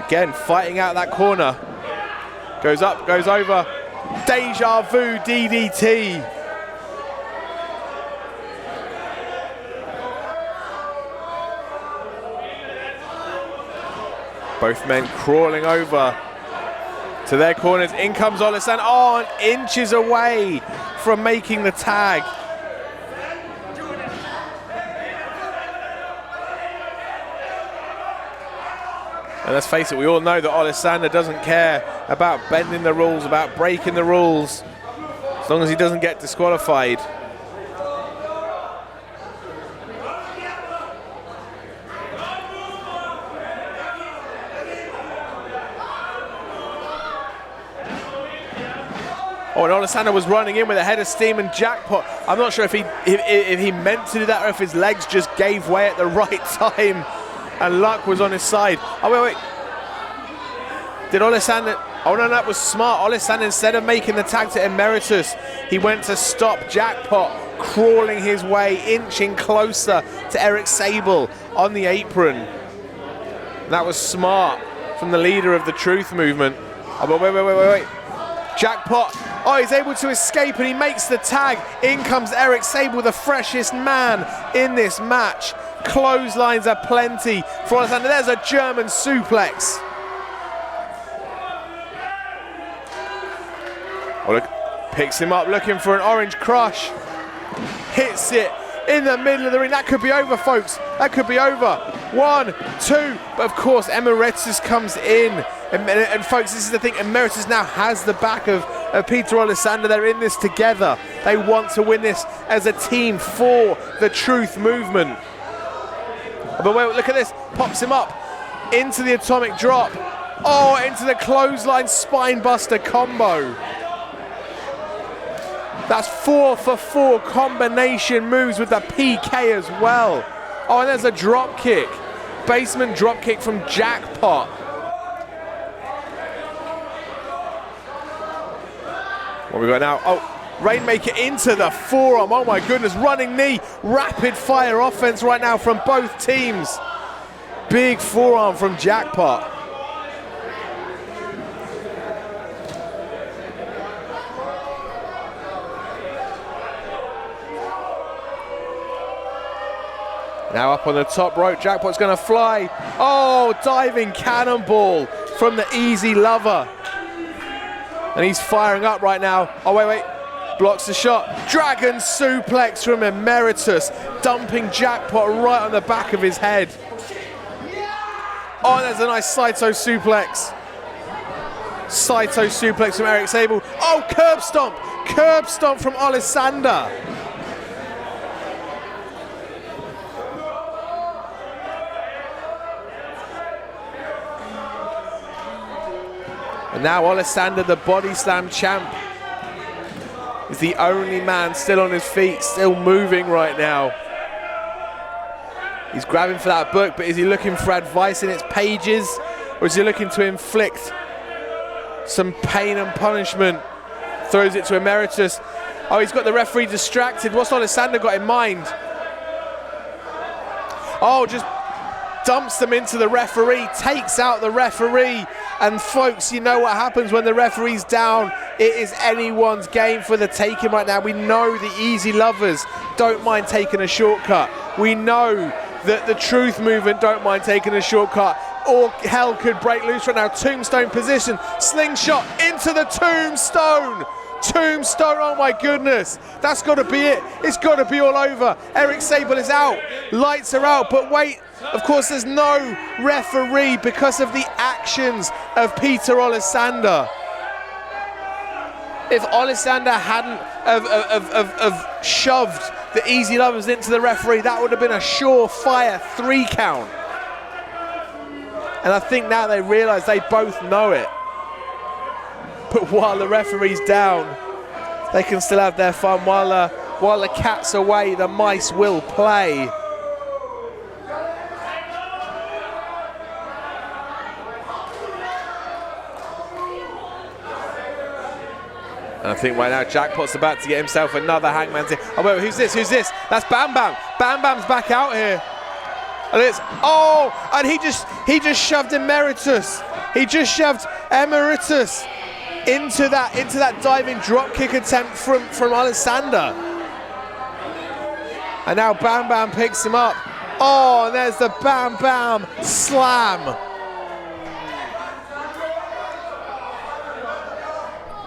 Again, fighting out that corner. Goes up, goes over. Deja vu DDT. Both men crawling over to their corners. In comes Olesan. Oh, and inches away from making the tag. And let's face it, we all know that Alessander doesn't care about bending the rules, about breaking the rules, as long as he doesn't get disqualified. Oh, and Alessander was running in with a head of steam and Jackpot. I'm not sure if he meant to do that or if his legs just gave way at the right time. And luck was on his side. Oh, wait. Did Alessander... Oh, no, that was smart. Alessander, instead of making the tag to Emeritus, he went to stop Jackpot, crawling his way, inching closer to Eric Sable on the apron. That was smart from the leader of the Truth Movement. Oh, but wait. Jackpot. Oh, he's able to escape and he makes the tag. In comes Eric Sable, the freshest man in this match. Clotheslines are plenty for Alessander. There's a German suplex. Oh, look, picks him up, looking for an orange crush. Hits it in the middle of the ring. That could be over, folks. That could be over. 1, 2. But of course, Emeritus comes in. And folks, this is the thing. Emeritus now has the back of Peter Alessander. They're in this together. They want to win this as a team for the Truth Movement. But wait, look at this. Pops him up into the atomic drop. Oh, into the clothesline spine buster combo. That's 4 for 4 combination moves with the PK as well. Oh, and there's a drop kick. Basement drop kick from Jackpot. What we got now? Oh, Rainmaker into the forearm. Oh my goodness, running knee. Rapid fire offense right now from both teams. Big forearm from Jackpot. Now up on the top rope, Jackpot's gonna fly. Oh, diving cannonball from the Easy Lover. And he's firing up right now. Oh, wait. Blocks the shot. Dragon suplex from Emeritus, dumping Jackpot right on the back of his head. Oh, there's a nice Saito suplex. Saito suplex from Eric Sable. Oh, curb stomp. Curb stomp from Alessander. And now Alessander, the Body Slam champ, is the only man still on his feet, still moving right now. He's grabbing for that book, but is he looking for advice in its pages? Or is he looking to inflict some pain and punishment? Throws it to Emeritus. Oh, he's got the referee distracted. What's Alessander got in mind? Oh, just dumps them into the referee, takes out the referee. And folks, you know what happens when the referee's down. It is anyone's game for the taking right now. We know the Easy Lovers don't mind taking a shortcut. We know that the Truth Movement don't mind taking a shortcut. Or hell could break loose right now. Tombstone position, slingshot into the Tombstone. Tombstone, oh my goodness. That's got to be it. It's got to be all over. Eric Sable is out. Lights are out, but wait. Of course, there's no referee because of the actions of Peter Alessander. If Alessander hadn't have shoved the Easy Lovers into the referee, that would have been a surefire 3 count. And I think now they realise they both know it. But while the referee's down, they can still have their fun. While the cat's away, the mice will play. And I think right now Jackpot's about to get himself another Hangman's in. Oh wait, who's this? Who's this? That's Bam Bam. Bam Bam's back out here. And it's, oh, and he just shoved Emeritus. He just shoved Emeritus into that diving drop kick attempt from Alessander. And now Bam Bam picks him up. Oh, and there's the Bam Bam slam.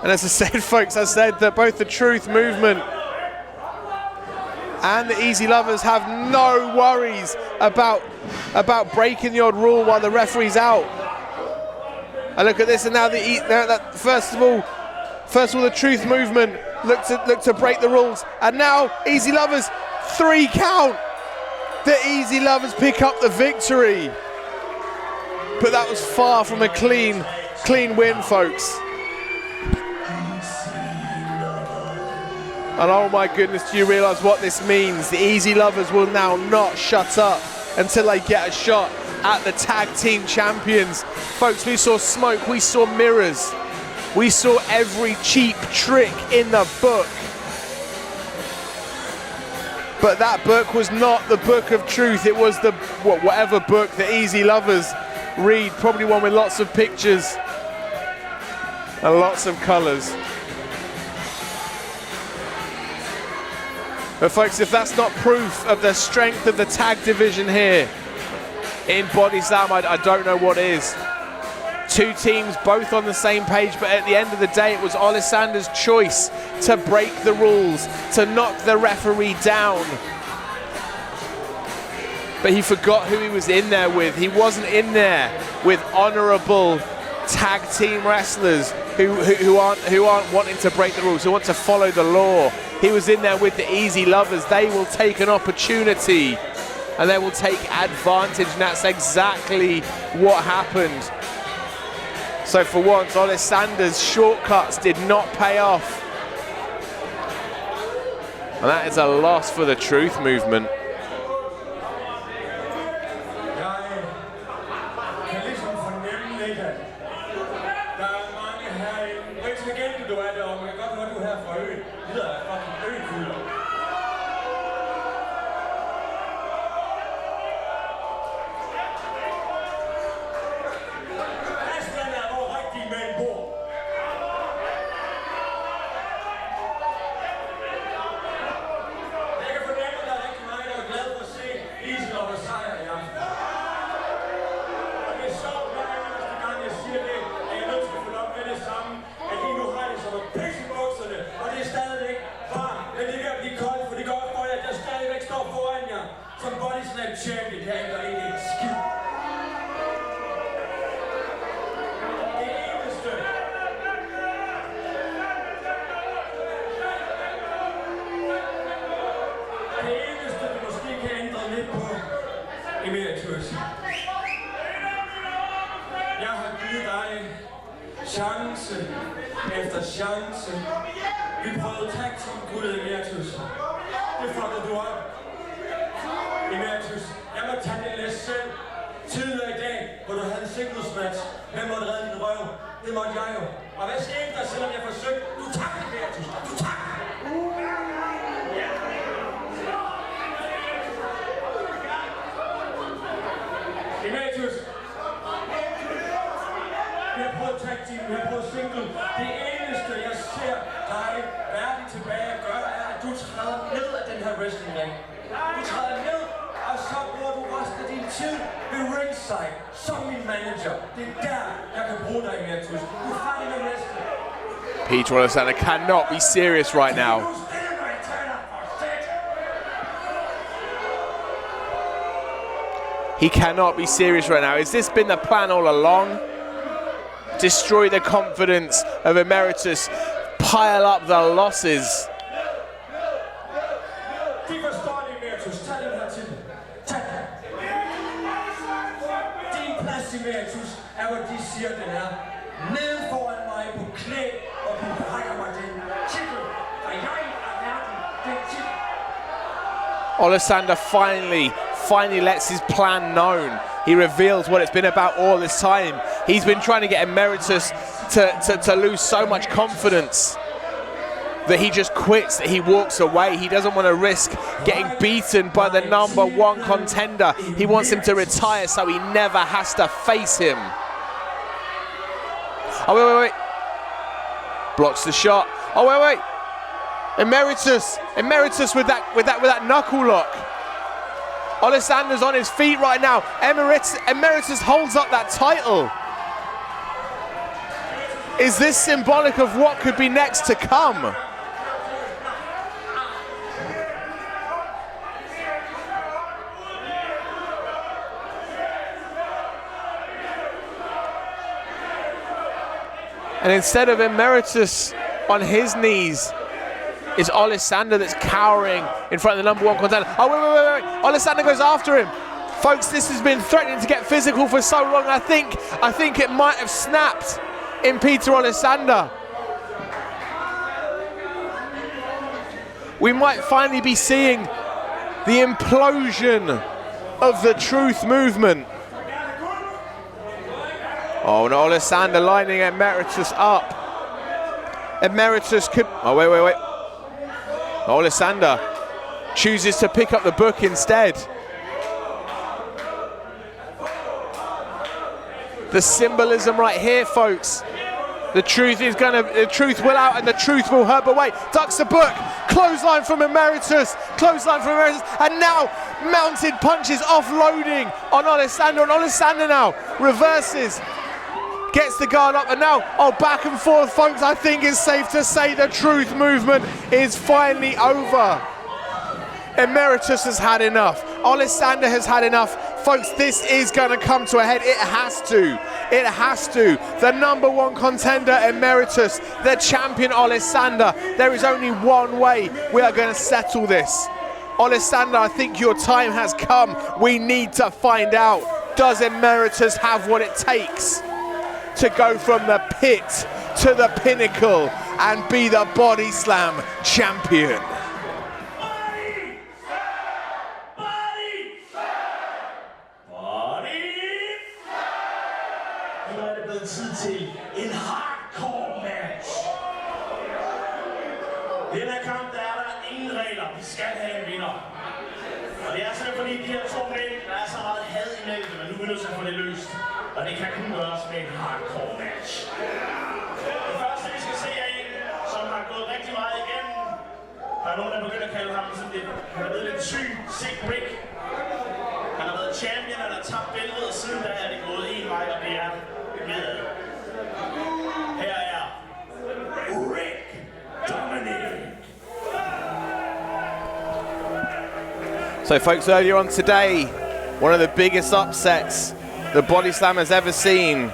And as I said, folks, I said that both the Truth Movement and the Easy Lovers have no worries about breaking the odd rule while the referee's out. And look at this, and now first of all, the Truth Movement look to break the rules, and now Easy Lovers 3 count. The Easy Lovers pick up the victory, but that was far from a clean win, folks. And oh my goodness, do you realise what this means? The Easy Lovers will now not shut up until they get a shot at the tag team champions. Folks, we saw smoke, we saw mirrors, we saw every cheap trick in the book. But that book was not the book of truth. It was the whatever book the Easy Lovers read, probably one with lots of pictures and lots of colours. But folks, if that's not proof of the strength of the tag division here in Body Slam, I don't know what is. 2 teams both on the same page, but at the end of the day, it was Alessander's choice to break the rules, to knock the referee down. But he forgot who he was in there with. He wasn't in there with honourable tag team wrestlers who aren't wanting to break the rules, who want to follow the law. He was in there with the Easy Lovers. They will take an opportunity and they will take advantage, and that's exactly what happened. So for once, Alessander's shortcuts did not pay off. And that is a loss for the Truth Movement. chance efter chance. Vi prøvede tag team guldet Emeritus. Det fuckede du op. Emeritus, jeg må tage det læs selv. Tidligere i dag, hvor du havde en singles match. Hvem måtte redde din røv? Det måtte jeg jo. Og hvad skete der, selvom jeg forsøgte? Du tabte, Emeritus. Du tabte. Emeritus. Vi har prøvet tag team, vi har prøvet single. Det eneste, jeg ser dig værdigt tilbage at gøre, er, at du træder ned af den her wrestling ring. Du træder ned, og så bruger du resten af din tid ved ringside som min manager. Det er der, jeg kan bruge dig, Emeritus. Du er færdig med wrestling. Peter Alexander cannot be serious right now. He cannot be serious right now. Has this been the plan all along? Destroy the confidence of Emeritus, pile up the losses. Alexander finally lets his plan known. He reveals what it's been about all this time. He's been trying to get Emeritus to lose so much confidence that he just quits, that he walks away. He doesn't want to risk getting beaten by the #1 contender. He wants him to retire so he never has to face him. Oh, wait. Blocks the shot. Oh, wait. Emeritus with that knuckle lock. Alexander's on his feet right now. Emeritus holds up that title. Is this symbolic of what could be next to come? And instead of Emeritus on his knees, it's Alexander that's cowering in front of the #1 contender. Oh, wait. Alexander goes after him. Folks, this has been threatening to get physical for so long. I think it might have snapped in Peter Alexander. We might finally be seeing the implosion of the truth movement. Oh, and Alexander lining Emeritus up. Emeritus could... Oh, wait. Alexander chooses to pick up the book instead. The symbolism right here, folks. The truth will out and the truth will hurt. But wait, ducks the book. Clothesline from Emeritus. And now mounted punches offloading on Alexander. And Alexander now reverses. Gets the guard up, and now, back and forth, folks. I think it's safe to say the truth movement is finally over. Emeritus has had enough. Alexander has had enough. Folks, this is going to come to a head. It has to. The #1 contender, Emeritus. The champion, Alexander. There is only one way we are going to settle this. Alexander, I think your time has come. We need to find out, does Emeritus have what it takes to go from the pit to the pinnacle and be the Body Slam champion? Nu er det blevet tid til en hardcore match. I den her kamp, der er der ingen regler. Vi skal have en vinder. Og det er simpelthen fordi de her to mænd, der er så meget had imellem, men nu er vi nødt til at få det løst. Og det kan kun gøres med en hardcore match. Det første, vi skal se, er en, som har gået rigtig meget igennem. Der er nogen, der begynder at kalde ham sådan lidt, han er blevet lidt syg, sick Rick. Han har været champion, han har tabt bæltet, og siden da er det gået en vej, og det er nedad. Her er Rick Dominick. So folks, earlier on today, one of the biggest upsets the Body Slam has ever seen.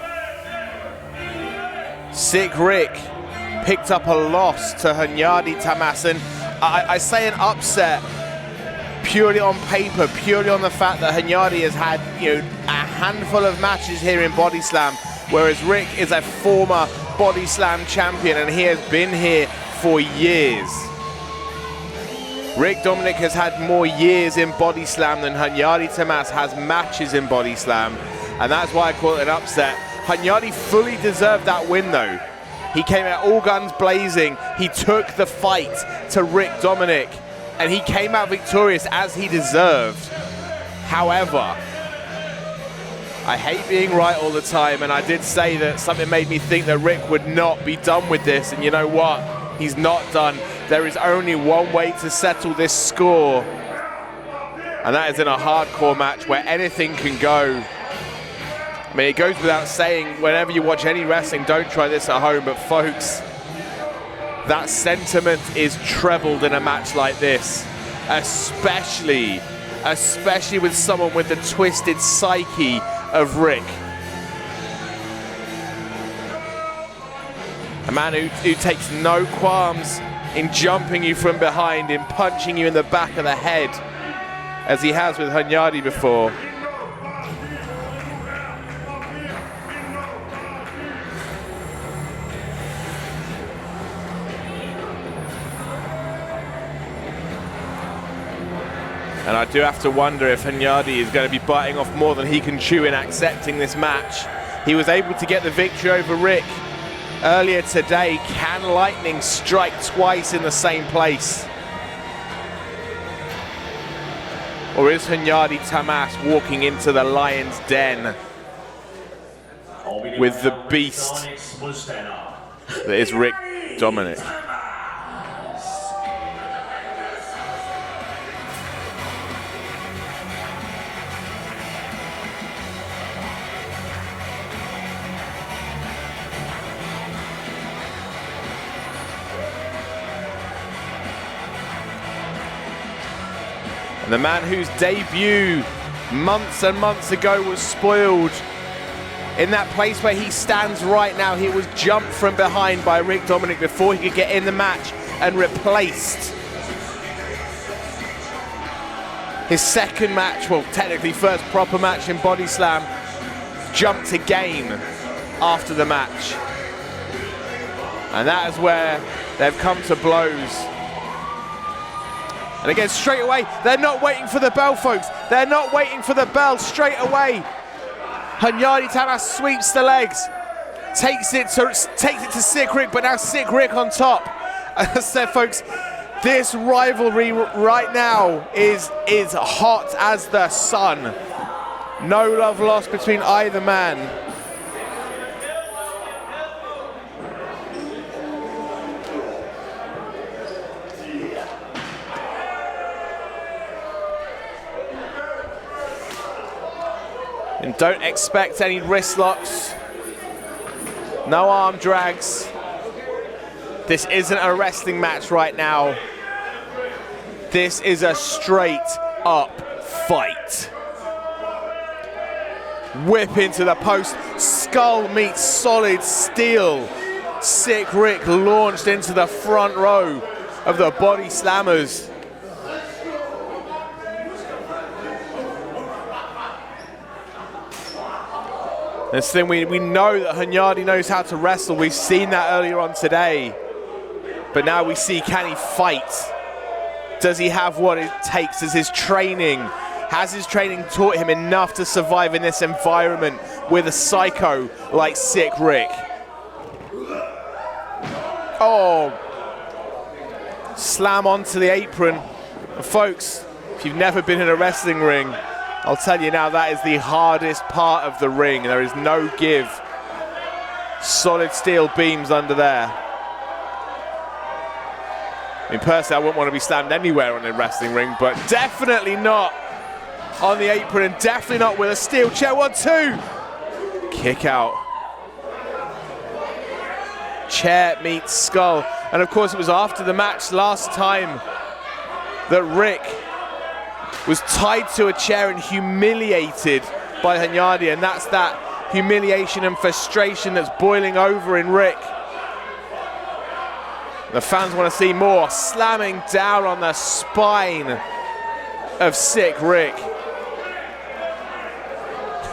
Sick Rick picked up a loss to Hunyadi, Tamás, and I say an upset purely on paper, purely on the fact that Hunyadi has had, a handful of matches here in Body Slam, whereas Rick is a former Body Slam champion, and he has been here for years. Rick Dominick has had more years in Body Slam than Hunyadi Tamás has matches in Body Slam, and that's why I call it an upset. Hunyadi fully deserved that win though. He came out all guns blazing. He took the fight to Rick Dominick, and he came out victorious as he deserved. However, I hate being right all the time, and I did say that something made me think that Rick would not be done with this, and you know what? He's not done. There is only one way to settle this score, and that is in a hardcore match where anything can go. I mean, it goes without saying, whenever you watch any wrestling, don't try this at home, but folks, that sentiment is trebled in a match like this, especially with someone with the twisted psyche of Rick. A man who takes no qualms in jumping you from behind, in punching you in the back of the head, as he has with Hunyadi before. And I do have to wonder if Hunyadi is going to be biting off more than he can chew in accepting this match. He was able to get the victory over Rick earlier today. Can lightning strike twice in the same place? Or is Hunyadi Tamás walking into the lion's den with the beast that is Rick Dominick? And the man whose debut months and months ago was spoiled, in that place where he stands right now, he was jumped from behind by Rick Dominick before he could get in the match and replaced. His second match, well, technically first proper match in Body Slam, jumped to game after the match. And that is where they've come to blows. And again, straight away, they're not waiting for the bell, folks. They're not waiting for the bell. Straight away, Hunyadi Tamás sweeps the legs, takes it to Sick Rick, but now Sick Rick on top. As I said, folks, this rivalry right now is hot as the sun. No love lost between either man. And don't expect any wrist locks. No arm drags. This isn't a wrestling match right now. This is a straight up fight. Whip into the post. Skull meets solid steel. Sick Rick launched into the front row of the Body Slammers. This thing, we know that Hunyadi knows how to wrestle. We've seen that earlier on today. But now we see, can he fight? Does he have what it takes? Has his training taught him enough to survive in this environment with a psycho like Sick Rick? Oh, slam onto the apron. And folks, if you've never been in a wrestling ring, I'll tell you now, that is the hardest part of the ring. There is no give. Solid steel beams under there. I mean, personally, I wouldn't want to be slammed anywhere on a wrestling ring, but definitely not on the apron, and definitely not with a steel chair. 1-2. Kick out. Chair meets skull. And of course, it was after the match last time that Rick was tied to a chair and humiliated by Hunyadi, and that's that humiliation and frustration that's boiling over in Rick. The fans want to see more. Slamming down on the spine of Sick Rick.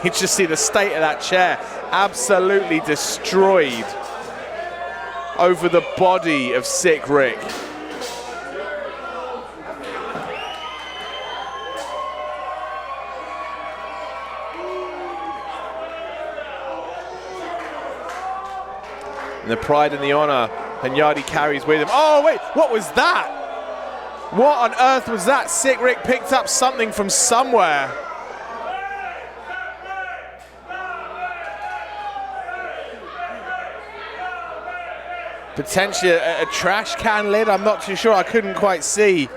You just see the state of that chair, absolutely destroyed. over the body of Sick Rick. And the pride and the honor Hunyadi carries with him. Oh, wait, what was that? What on earth was that? Sick Rick picked up something from somewhere. Potentially a trash can lid, I'm not too sure, I couldn't quite see.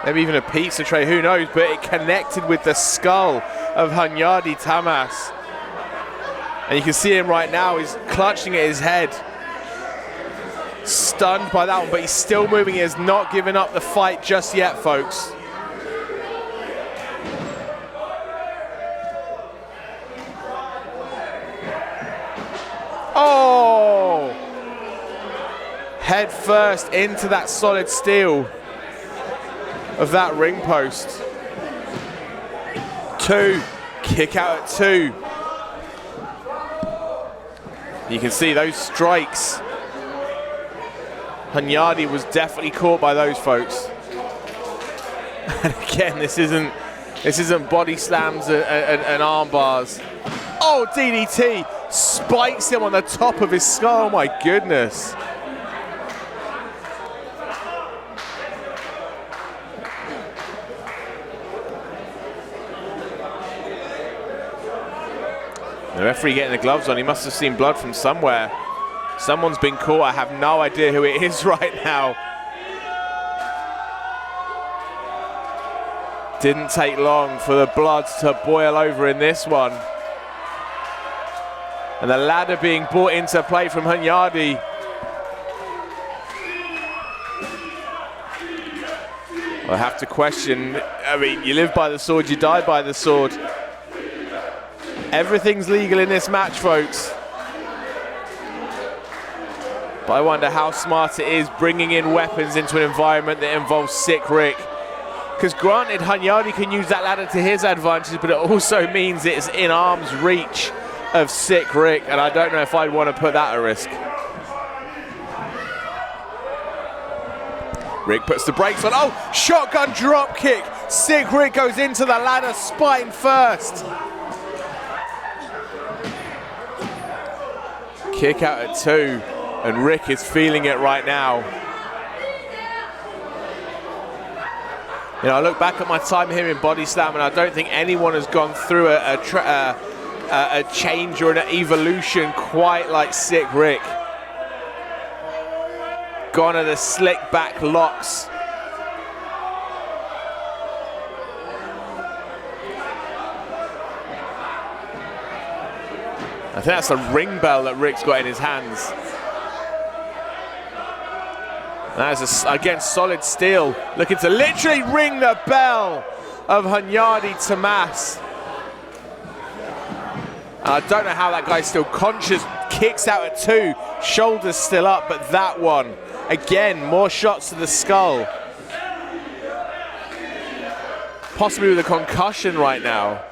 Maybe even a pizza tray, who knows, but it connected with the skull of Hunyadi Tamás. And you can see him right now, he's clutching at his head. Stunned by that one, but he's still moving, he has not given up the fight just yet, folks. Oh! Head first into that solid steel of that ring post. 2, kick out at 2. You can see those strikes. Hunyadi was definitely caught by those folks. And again, this isn't body slams and arm bars. Oh, DDT spikes him on the top of his skull. Oh my goodness. The referee getting the gloves on, he must have seen blood from somewhere. Someone's been caught, I have no idea who it is right now. Didn't take long for the blood to boil over in this one. And the ladder being brought into play from Hunyadi. I have to question, I mean, you live by the sword, you die by the sword. Everything's legal in this match, folks. But I wonder how smart it is bringing in weapons into an environment that involves Sick Rick. Because granted, Hunyadi can use that ladder to his advantage, but it also means it's in arm's reach of Sick Rick, and I don't know if I'd want to put that at risk. Rick puts the brakes on. Oh, shotgun drop kick. Sick Rick goes into the ladder, spine first. Kick out at 2, and Rick is feeling it right now. You know, I look back at my time here in Body Slam, and I don't think anyone has gone through a change or an evolution quite like Sick Rick. Gone are the slick back locks. I think that's the ring bell that Rick's got in his hands. That is, again, solid steel. Looking to literally ring the bell of Hunyadi Tamás. I don't know how that guy's still conscious. Kicks out at 2, shoulders still up, but that one, again, more shots to the skull. Possibly with a concussion right now.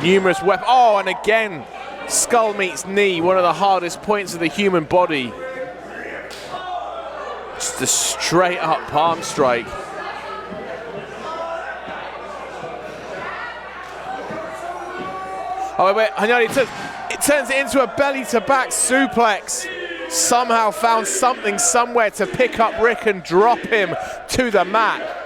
Numerous weapons. Oh, and again, skull meets knee, one of the hardest points of the human body. Just a straight up palm strike. Oh, wait, Hunyadi turns it into a belly to back suplex. Somehow found something somewhere to pick up Rick and drop him to the mat.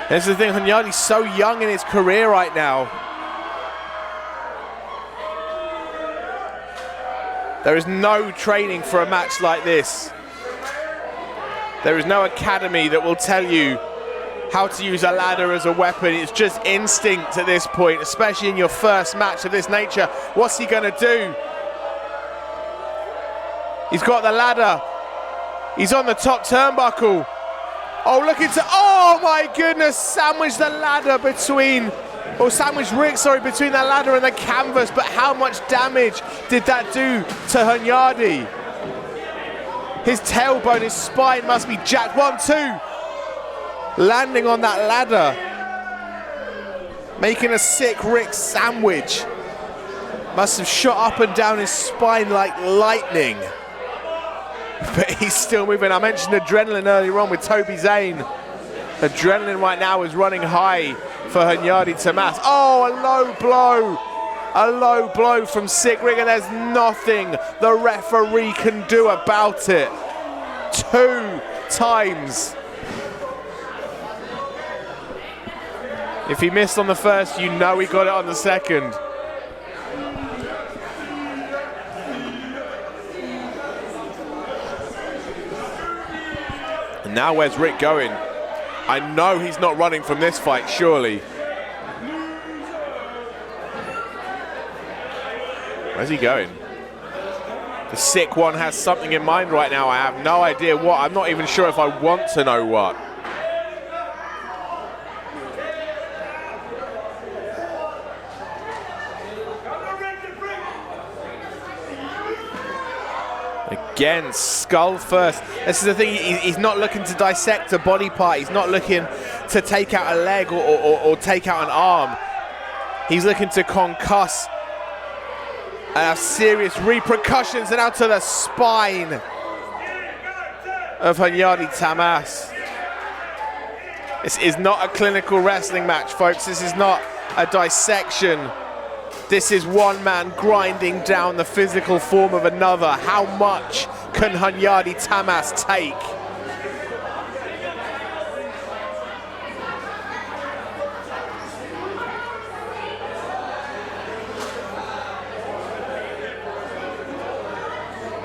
This is the thing, Hunyadi's so young in his career right now. There is no training for a match like this. There is no academy that will tell you how to use a ladder as a weapon. It's just instinct at this point, especially in your first match of this nature. What's he gonna do? He's got the ladder. He's on the top turnbuckle. Oh, looking to, oh my goodness, sandwich the ladder between or sandwiched Rick, sorry, between that ladder and the canvas, but how much damage did that do to Hunyadi? His tailbone, his spine must be jacked. 1, 2. Landing on that ladder. Making a sick Rick sandwich. Must have shot up and down his spine like lightning. But he's still moving. I mentioned adrenaline earlier on with Toby Zane. Adrenaline right now is running high for Hunyadi Tamás. Oh, a low blow. A low blow from Sick Rick, and there's nothing the referee can do about it. 2 times. If he missed on the first, you know he got it on the second. And now where's Rick going? I know he's not running from this fight, surely. Where's he going? The Sick One has something in mind right now. I have no idea what. I'm not even sure if I want to know what. Again, skull first. This is the thing, he's not looking to dissect a body part. He's not looking to take out a leg or take out an arm. He's looking to concuss and have serious repercussions and out to the spine of Hunyadi Tamás. This is not a clinical wrestling match, folks. This is not a dissection. This is one man grinding down the physical form of another. How much can Hunyadi Tamás take?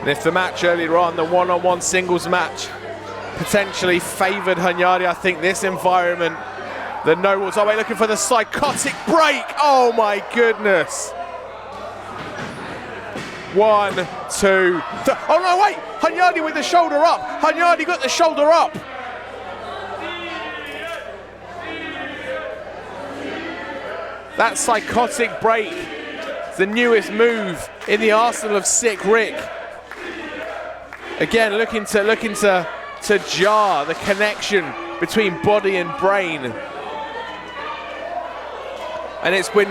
And if the match earlier on, the one-on-one singles match, potentially favoured Hunyadi, I think this environment, the no-walls are looking for the psychotic break. Oh my goodness. 1, 2, 3. Oh no, wait! Hunyadi with the shoulder up. Hunyadi got the shoulder up. That psychotic break is the newest move in the arsenal of Sick Rick. Again, looking to jar the connection between body and brain. And it's been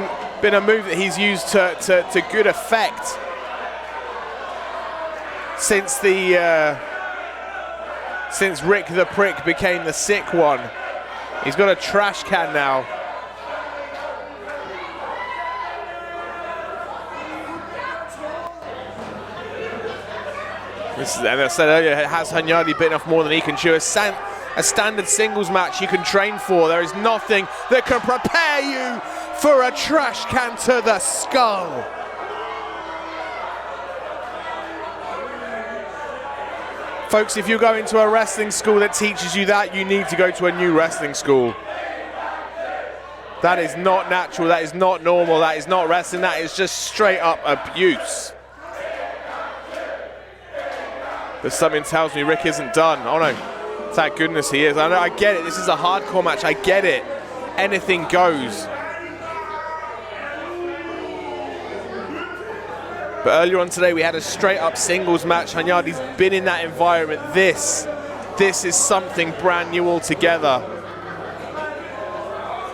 a move that he's used to good effect since Rick the Prick became the Sick One. He's got a trash can now. This is, and I said earlier, has Hunyadi bitten off more than he can chew? A standard singles match you can train for. There is nothing that can prepare you for a trash can to the skull. Folks, if you're going to a wrestling school that teaches you that, you need to go to a new wrestling school. That is not natural, that is not normal, that is not wrestling, that is just straight up abuse. But something tells me Rick isn't done. Oh no, thank goodness he is. I know, I get it, this is a hardcore match, I get it. Anything goes. But earlier on today we had a straight up singles match. Hunyadi's been in that environment. This is something brand new altogether.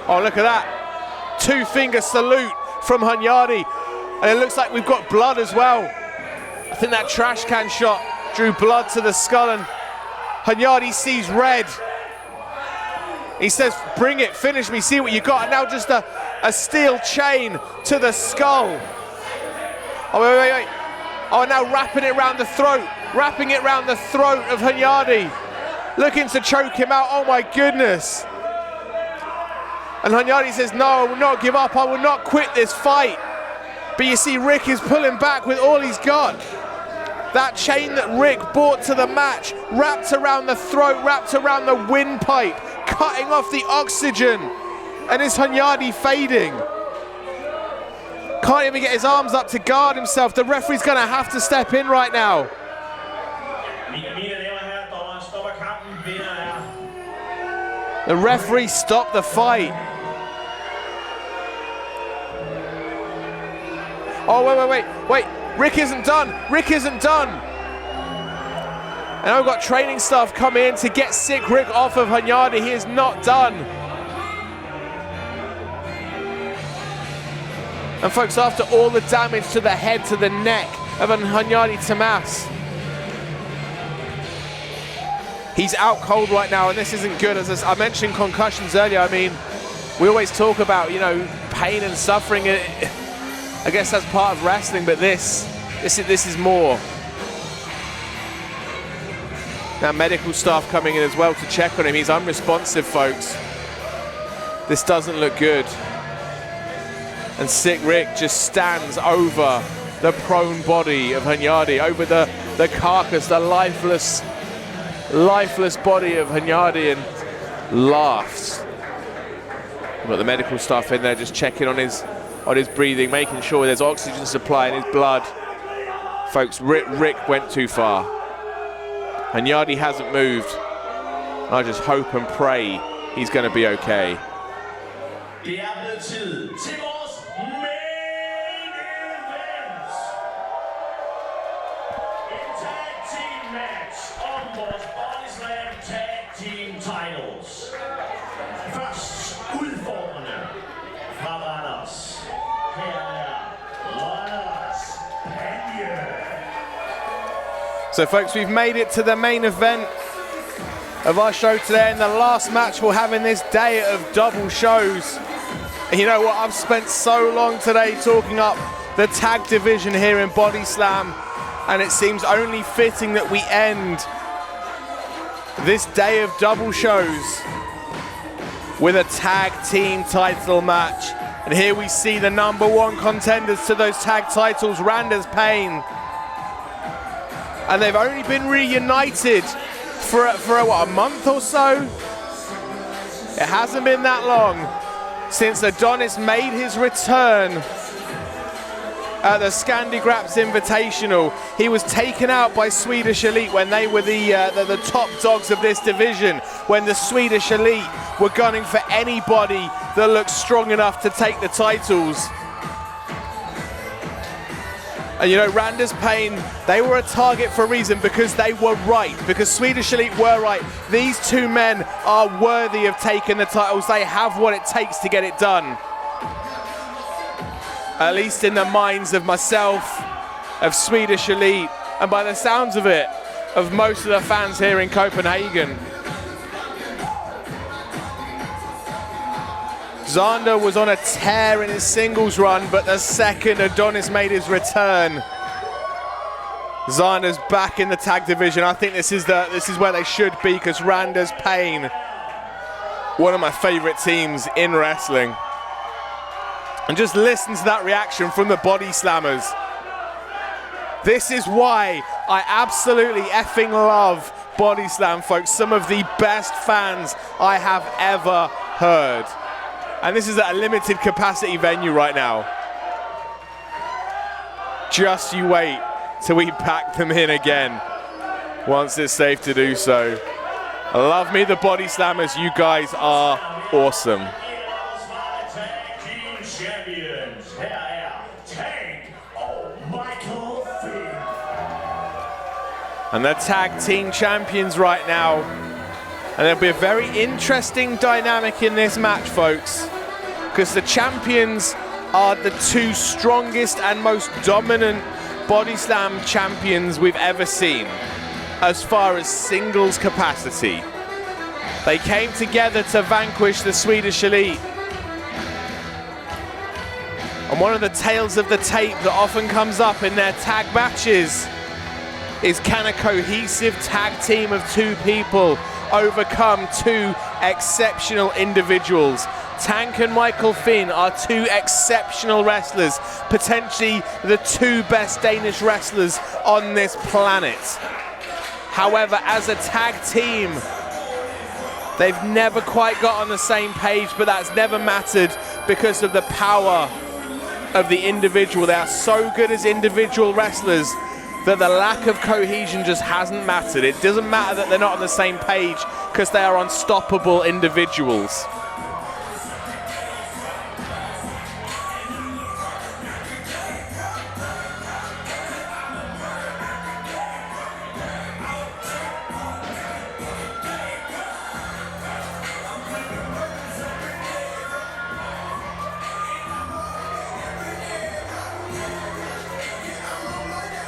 Oh, look at that. 2-finger salute from Hunyadi. And it looks like we've got blood as well. I think that trash can shot drew blood to the skull, and Hunyadi sees red. He says, bring it, finish me, see what you got. And now just a steel chain to the skull. Oh, wait. Oh, now wrapping it around the throat. Wrapping it around the throat of Hunyadi. Looking to choke him out. Oh, my goodness. And Hunyadi says, no, I will not give up. I will not quit this fight. But you see, Rick is pulling back with all he's got. That chain that Rick brought to the match, wrapped around the throat, wrapped around the windpipe, cutting off the oxygen. And is Hunyadi fading? Can't even get his arms up to guard himself. The referee's going to have to step in right now. The referee stopped the fight. Oh, wait. Rick isn't done. Rick isn't done. And I've got training staff come in to get sick Rick off of Hunyadi. He is not done. And folks, after all the damage to the head, to the neck of Hunyadi Tamás, he's out cold right now, and this isn't good. As I mentioned concussions earlier, I mean, we always talk about, you know, pain and suffering. I guess that's part of wrestling, but this is more. Now medical staff coming in as well to check on him. He's unresponsive, folks. This doesn't look good. And sick Rick just stands over the prone body of Hunyadi, over the carcass, the lifeless body of Hunyadi, and laughs. We've got the medical staff in there just checking on his breathing, making sure there's oxygen supply in his blood. Folks, Rick went too far. Hunyadi hasn't moved. I just hope and pray he's going to be okay. Det er blevet tid til vores main event. En tag team match om vores BODYSLAM tag team titles. Først udfordrende fra Randers. Her er RandersPagne. So folks, we've made it to the main event of our show today, and the last match we'll have in this day of double shows. And you know what, I've spent so long today talking up the tag division here in BODYSLAM, and it seems only fitting that we end this day of double shows with a tag team title match. And here we see the #1 contenders to those tag titles, RandersPagne. And they've only been reunited for what, a month or so? It hasn't been that long since Adonis made his return at the Sandhedsbevægelsen Invitational. He was taken out by Swedish Elite when they were the top dogs of this division, when the Swedish Elite were gunning for anybody that looked strong enough to take the titles. And you know, RandersPagne, they were a target for a reason, because they were right, because Swedish Elite were right. These two men are worthy of taking the titles. They have what it takes to get it done. At least in the minds of myself, of Swedish Elite, and by the sounds of it, of most of the fans here in Copenhagen. Xander was on a tear in his singles run, but the second Adonis made his return, Xander's back in the tag division. I think this is where they should be, because RandersPagne, one of my favorite teams in wrestling. And just listen to that reaction from the Body Slammers. This is why I absolutely effing love BODYSLAM, folks. Some of the best fans I have ever heard. And this is at a limited capacity venue right now. Just you wait till we pack them in again once it's safe to do so. Love me the Body Slammers, you guys are awesome. And they're tag team champions right now. And there'll be a very interesting dynamic in this match, folks, because the champions are the two strongest and most dominant BODYSLAM champions we've ever seen as far as singles capacity. They came together to vanquish the Swedish Elite. And one of the tales of the tape that often comes up in their tag matches is, can a cohesive tag team of two people overcome two exceptional individuals? Tank and Michael Fynne are two exceptional wrestlers, potentially the two best Danish wrestlers on this planet. However, as a tag team, they've never quite got on the same page, but that's never mattered because of the power of the individual. They are so good as individual wrestlers that the lack of cohesion just hasn't mattered. It doesn't matter that they're not on the same page, because they are unstoppable individuals.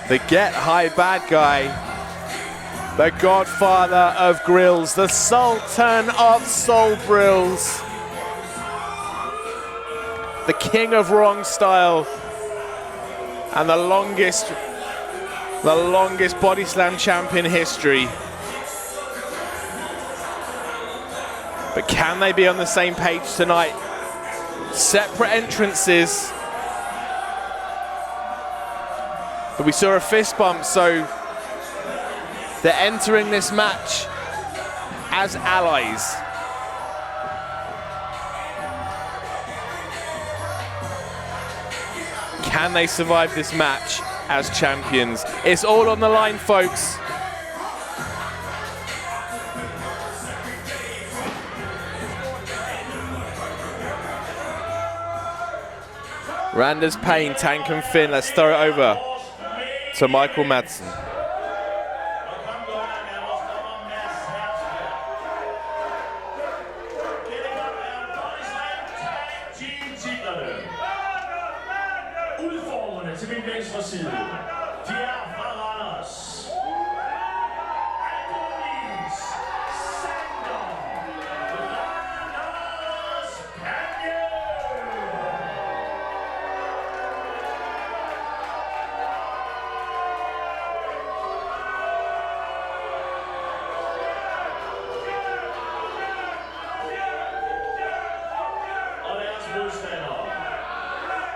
The get high bad guy, the godfather of grills, the sultan of soul grills, the king of wrong style, and the longest body slam champion in history. But can they be on the same page tonight? Separate entrances. But we saw a fist bump, so they're entering this match as allies. Can they survive this match as champions? It's all on the line, folks. RandersPagne, Tank and Fynne. Let's throw it over to Michael Madsen. Udfordrerne til min venstre side. De er fra Randers.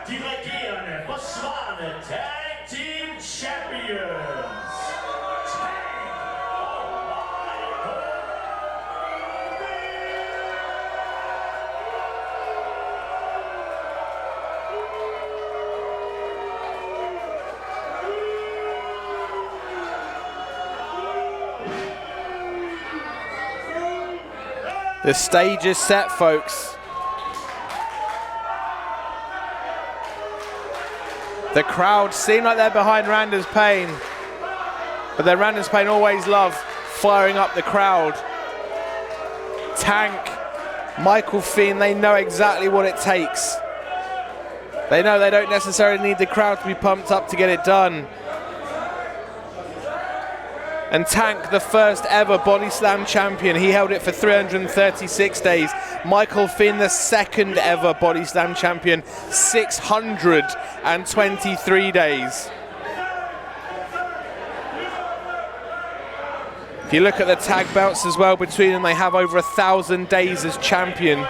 De regerende, forsvarende Tag Team Champions. The stage is set, folks. The crowd seem like they're behind RandersPagne, but then RandersPagne always love firing up the crowd. Tank, Michael Fynne, they know exactly what it takes. They know they don't necessarily need the crowd to be pumped up to get it done. And Tank, the first ever Body Slam champion, he held it for 336 days. Michael Fynne, the second ever Body Slam champion, 623 days. If you look at the tag belts as well between them, they have over 1,000 days as champion.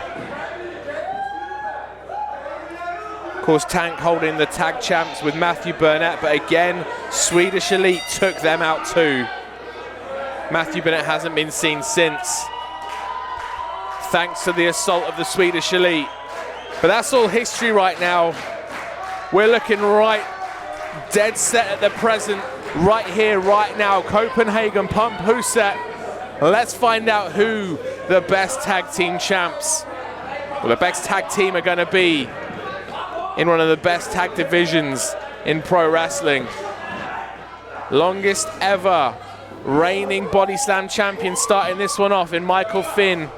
Of course, Tank holding the tag champs with Matthew Burnett, but again, Swedish Elite took them out too. Matthew Burnett hasn't been seen since, thanks to the assault of the Swedish Elite. But that's all history right now. We're looking right dead set at the present, right here, right now. Copenhagen Pumphuset. Let's find out who the best tag team champs, or the best tag team, are going to be in one of the best tag divisions in pro wrestling. Longest ever reigning Body Slam champion starting this one off in Michael Fynne.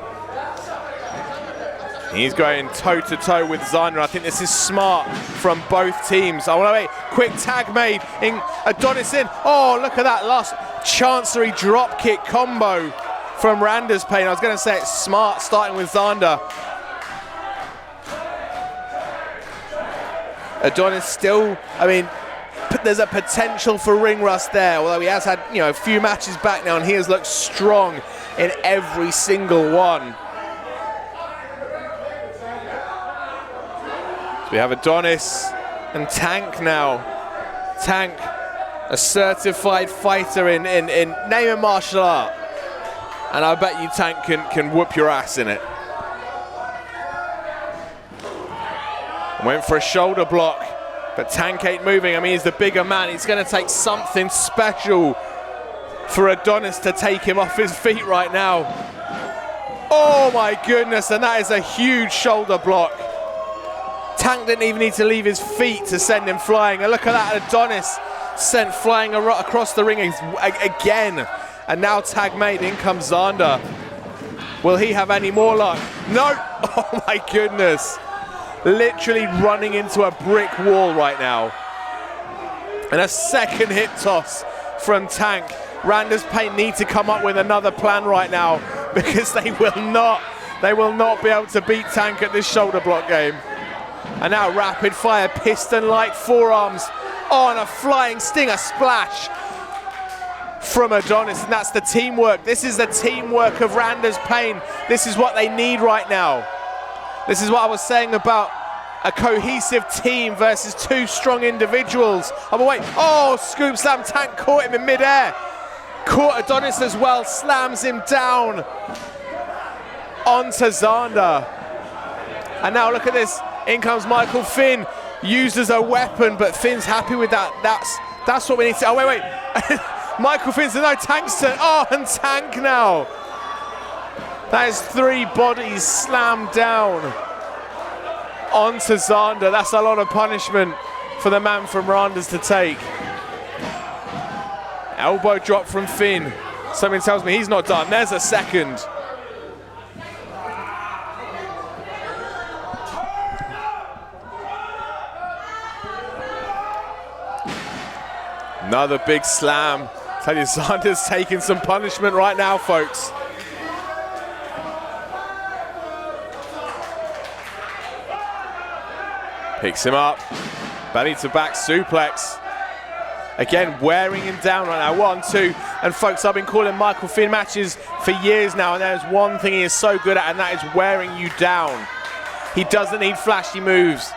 He's going toe-to-toe with Zane. I think this is smart from both teams. Oh, wait, quick tag made in Adonis in. Oh, look at that last Chancery drop kick combo from RandersPagne. I was going to say it's smart starting with Zander. Adonis still, I mean, there's a potential for ring rust there, although he has had, you know, a few matches back now, and he has looked strong in every single one. So we have Adonis and Tank now. Tank, a certified fighter in name and martial art, and I bet you Tank can whoop your ass in it. Went for a shoulder block, but Tank ain't moving. I mean, he's the bigger man. It's going to take something special for Adonis to take him off his feet right now. Oh my goodness, and that is a huge shoulder block. Tank didn't even need to leave his feet to send him flying. And look at that, Adonis sent flying across the ring again. And now tag made, in comes Zander. Will he have any more luck? No, oh my goodness. Literally running into a brick wall right now. And a second hip toss from Tank. RandersPagne need to come up with another plan right now because they will not be able to beat Tank at this shoulder block game. And now rapid fire piston-like forearms on a flying stinger splash from Adonis, and that's the teamwork. This is the teamwork of RandersPagne. This is what they need right now. This is what I was saying about a cohesive team versus two strong individuals. Oh, but wait, oh, scoop slam, Tank caught him in midair. Caught Adonis as well, slams him down onto Xander. And now look at this, in comes Michael Fynne, used as a weapon, but Finn's happy with that. That's what we need to, oh wait. Michael Fynne said, no, Tank's turn. Oh, and Tank now. That is 3 bodies slammed down onto Xander. That's a lot of punishment for the man from Randers to take. Elbow drop from Fynne. Something tells me he's not done. There's a second. Another big slam. Tell you, Xander's taking some punishment right now, folks. Picks him up. Belly to back suplex. Again, wearing him down right now. 1, 2. And folks, I've been calling Michael Fynne matches for years now, and there's one thing he is so good at, and that is wearing you down. He doesn't need flashy moves.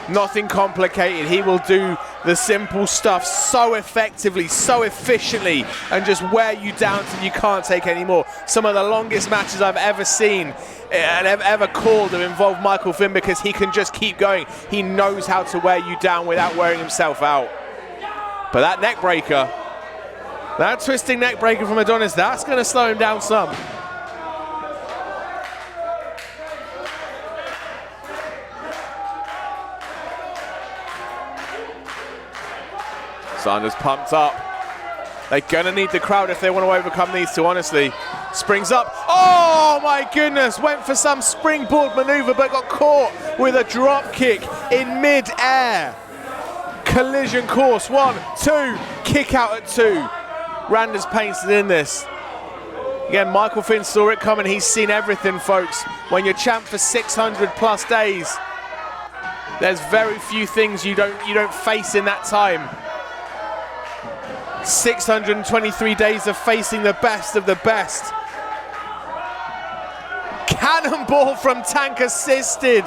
Nothing complicated. He will do the simple stuff so effectively, so efficiently, and just wear you down till you can't take any more. Some of the longest matches I've ever seen and ever called have involved Michael Fynne because he can just keep going. He knows how to wear you down without wearing himself out. But that neck breaker, that twisting neck breaker from Adonis, that's going to slow him down some. Xander's pumped up. They're gonna need the crowd if they want to overcome these two, honestly. Springs up. Oh my goodness, went for some springboard maneuver but got caught with a drop kick in mid-air. Collision course, 1, 2, kick out at 2. RandersPagne's in this. Again, Michael Fynne saw it coming. He's seen everything, folks. When you're champ for 600 plus days, there's very few things you don't face in that time. 623 days of facing the best of the best. Cannonball from Tank, assisted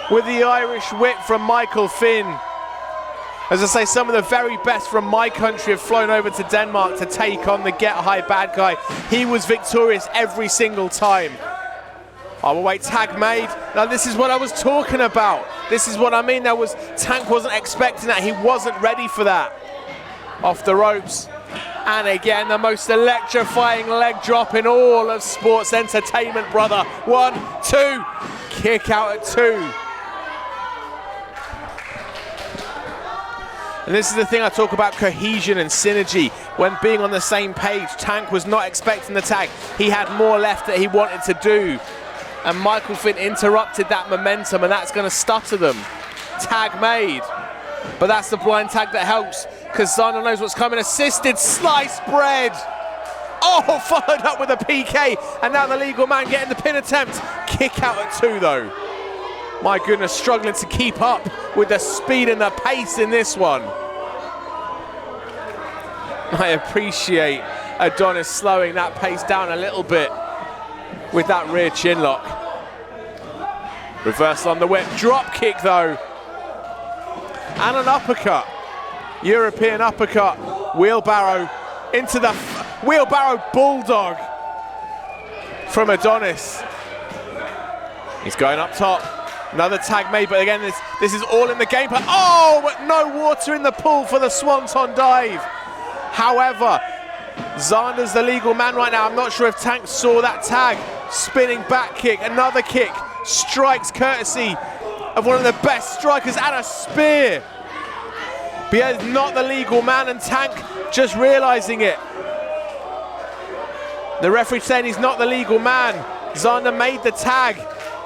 with the Irish whip from Michael Fynne. As I say, some of the very best from my country have flown over to Denmark to take on the Get High bad guy. He was victorious every single time. Oh, wait, tag made. Now this is what I was talking about. This is what I mean. Tank wasn't expecting that. He wasn't ready for that. Off the ropes. And again, the most electrifying leg drop in all of sports entertainment, brother. 1, 2, kick out at 2. And this is the thing I talk about, cohesion and synergy. When being on the same page, Tank was not expecting the tag. He had more left that he wanted to do. And Michael Fynne interrupted that momentum, and that's going to stutter them. Tag made. But that's the blind tag that helps, because Xander knows what's coming. Assisted sliced bread. Oh, followed up with a PK. And now the legal man getting the pin attempt. Kick out at 2, though. My goodness, struggling to keep up with the speed and the pace in this one. I appreciate Adonis slowing that pace down a little bit with that rear chin lock. Reversal on the whip. Drop kick, though. And an uppercut. European uppercut. Wheelbarrow into the wheelbarrow bulldog from Adonis. He's going up top. Another tag made, but again, this is all in the game plan. Oh, but no water in the pool for the swanton dive. However, Xander's the legal man right now. I'm not sure if Tank saw that tag. Spinning back kick, another kick. Strikes courtesy of one of the best strikers, and a spear. But yeah, it's not the legal man, and Tank just realizing it. The referee saying he's not the legal man. Xander made the tag.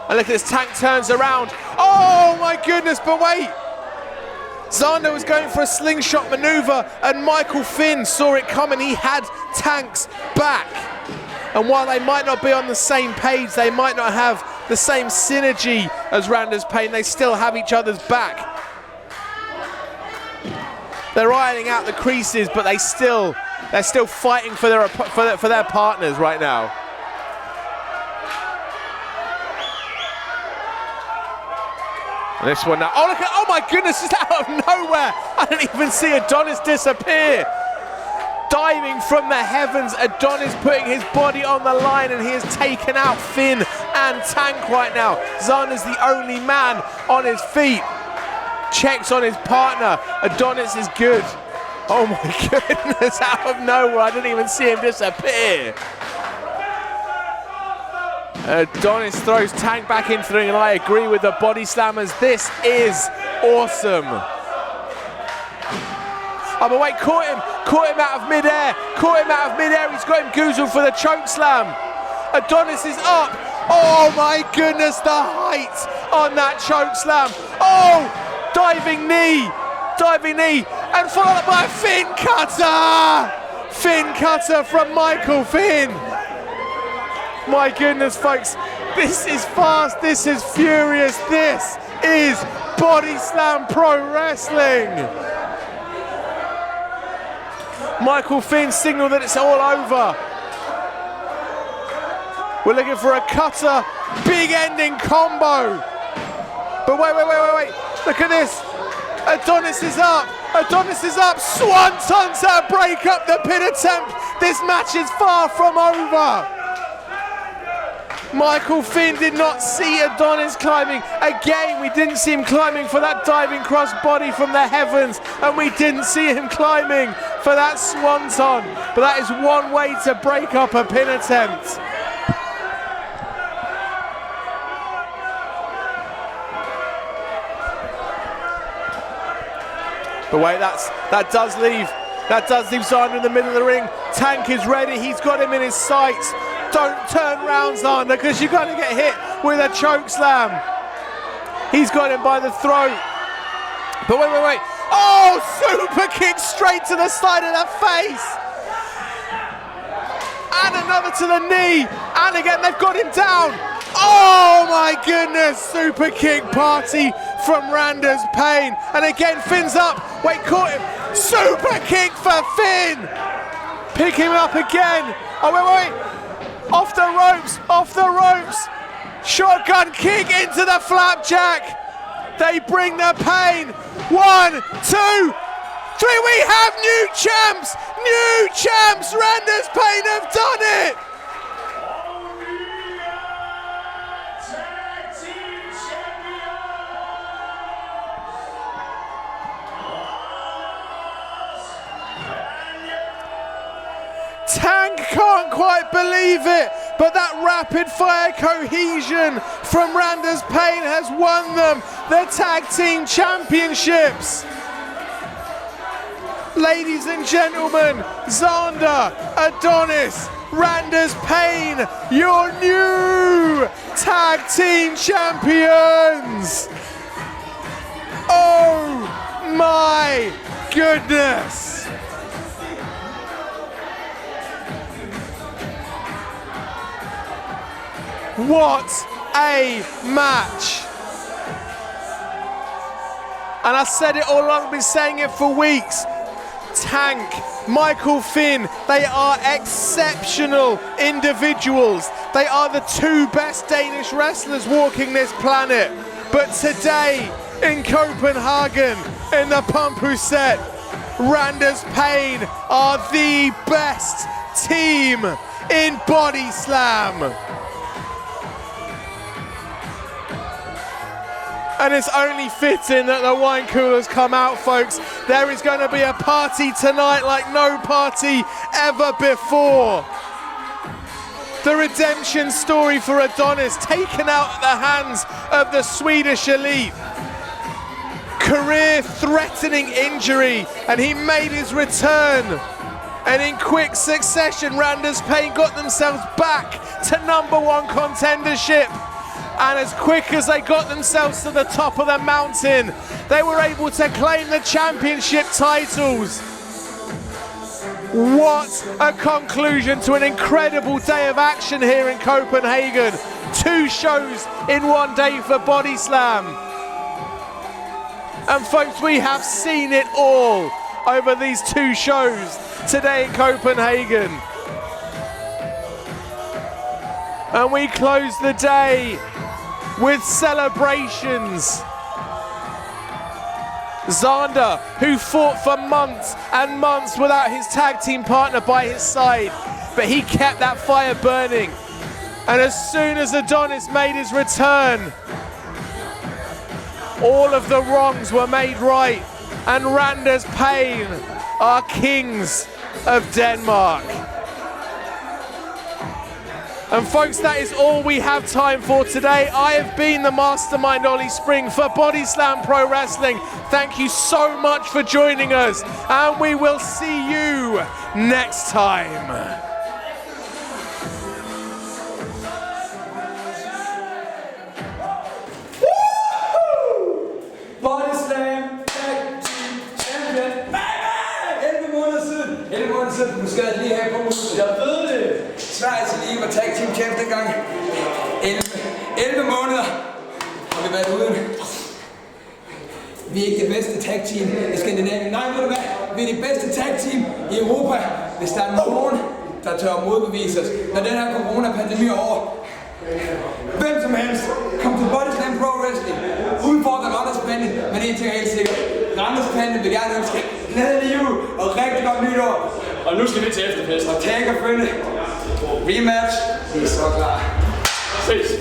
And look at this, Tank turns around. Oh my goodness, but wait. Xander was going for a slingshot maneuver and Michael Fynne saw it coming. He had Tank's back. And while they might not be on the same page, they might not have the same synergy as RandersPagne, they still have each other's back. They're ironing out the creases, but they're still fighting for their partners right now. This one now. Oh, look at, oh my goodness, it's out of nowhere. I didn't even see Adonis disappear. Diving from the heavens, Adonis putting his body on the line, and he has taken out Fynne and Tank right now. Xander's the only man on his feet. Checks on his partner. Adonis is good. Oh my goodness, out of nowhere. I didn't even see him disappear. Adonis throws Tank back into the ring, and I agree with the body slammers. This is awesome. Oh, but wait, caught him out of midair, he's got him goozled for the choke slam. Adonis is up. Oh my goodness, the height on that choke slam. Oh, diving knee, and followed up by a Fynne cutter. Fynne cutter from Michael Fynne. My goodness, folks, this is fast, this is furious, this is Body Slam Pro Wrestling. Michael Fynne signaled that it's all over. We're looking for a cutter, big ending combo. But wait, look at this. Adonis is up, swanton to break up the pin attempt. This match is far from over. Michael Fynne did not see Adonis climbing. Again, we didn't see him climbing for that diving cross body from the heavens, and we didn't see him climbing for that swanton. But that is one way to break up a pin attempt. But wait, that does leave Xander in the middle of the ring. Tank is ready, he's got him in his sights. Don't turn round, Xander, because you're going to get hit with a choke slam. He's got him by the throat. But wait. Oh, super kick straight to the side of the face. And another to the knee. And again, they've got him down. Oh my goodness, super kick party from RandersPagne. And again, Finn's up. Wait, caught him. Super kick for Fynne. Pick him up again. Oh, wait. Off the ropes. Shotgun kick into the flapjack. They bring the pain. 1, 2, 3. We have new champs. RandersPagne have done it. Tank can't quite believe it, but that rapid fire cohesion from RandersPagne has won them the tag team championships. Ladies and gentlemen, Xander, Adonis, RandersPagne, your new tag team champions. Oh my goodness. What a match! And I said it all along, I've been saying it for weeks. Tank, Michael Fynne, they are exceptional individuals. They are the two best Danish wrestlers walking this planet. But today, in Copenhagen, in the Pumphuset, RandersPagne are the best team in Body Slam. And it's only fitting that the wine coolers come out, folks. There is going to be a party tonight like no party ever before. The redemption story for Adonis, taken out at the hands of the Swedish elite. Career-threatening injury, and he made his return. And in quick succession, RandersPagne got themselves back to #1 contendership. And as quick as they got themselves to the top of the mountain, they were able to claim the championship titles. What a conclusion to an incredible day of action here in Copenhagen. 2 shows in one day for BODYSLAM. And folks, we have seen it all over these 2 shows today in Copenhagen. And we close the day with celebrations. Xander, who fought for months and months without his tag team partner by his side, but he kept that fire burning. And as soon as Adonis made his return, all of the wrongs were made right, and RandersPagne are kings of Denmark. And folks, that is all we have time for today. I have been the mastermind Ollie Spring for BODYSLAM Pro Wrestling. Thank you so much for joining us, and we will see you next time. BODYSLAM Tag Team Champion. Baby! 11 måneder siden. 11 måneder siden. Du skal lige have på musen. Jeg ved det. Sveriges lige var Tag Team Champion dengang. 11 måneder har vi været uden. Vi er ikke det bedste tag team i Skandinavien. Nej, ved du hvad? Vi er det bedste tag team i Europa. Hvis der er nogen, der tør modbevise os, når den her corona-pandemi er over. Hvem som helst, kom til BODYSLAM Pro Wrestling. Udfordrer RandersPagne, men en ting er helt sikkert. RandersPagne vil gerne ønske glædelig jul og rigtig godt nytår. Og nu skal vi til efterfest. Og tag og Fynne. Rematch. Vi er så klar. Ses.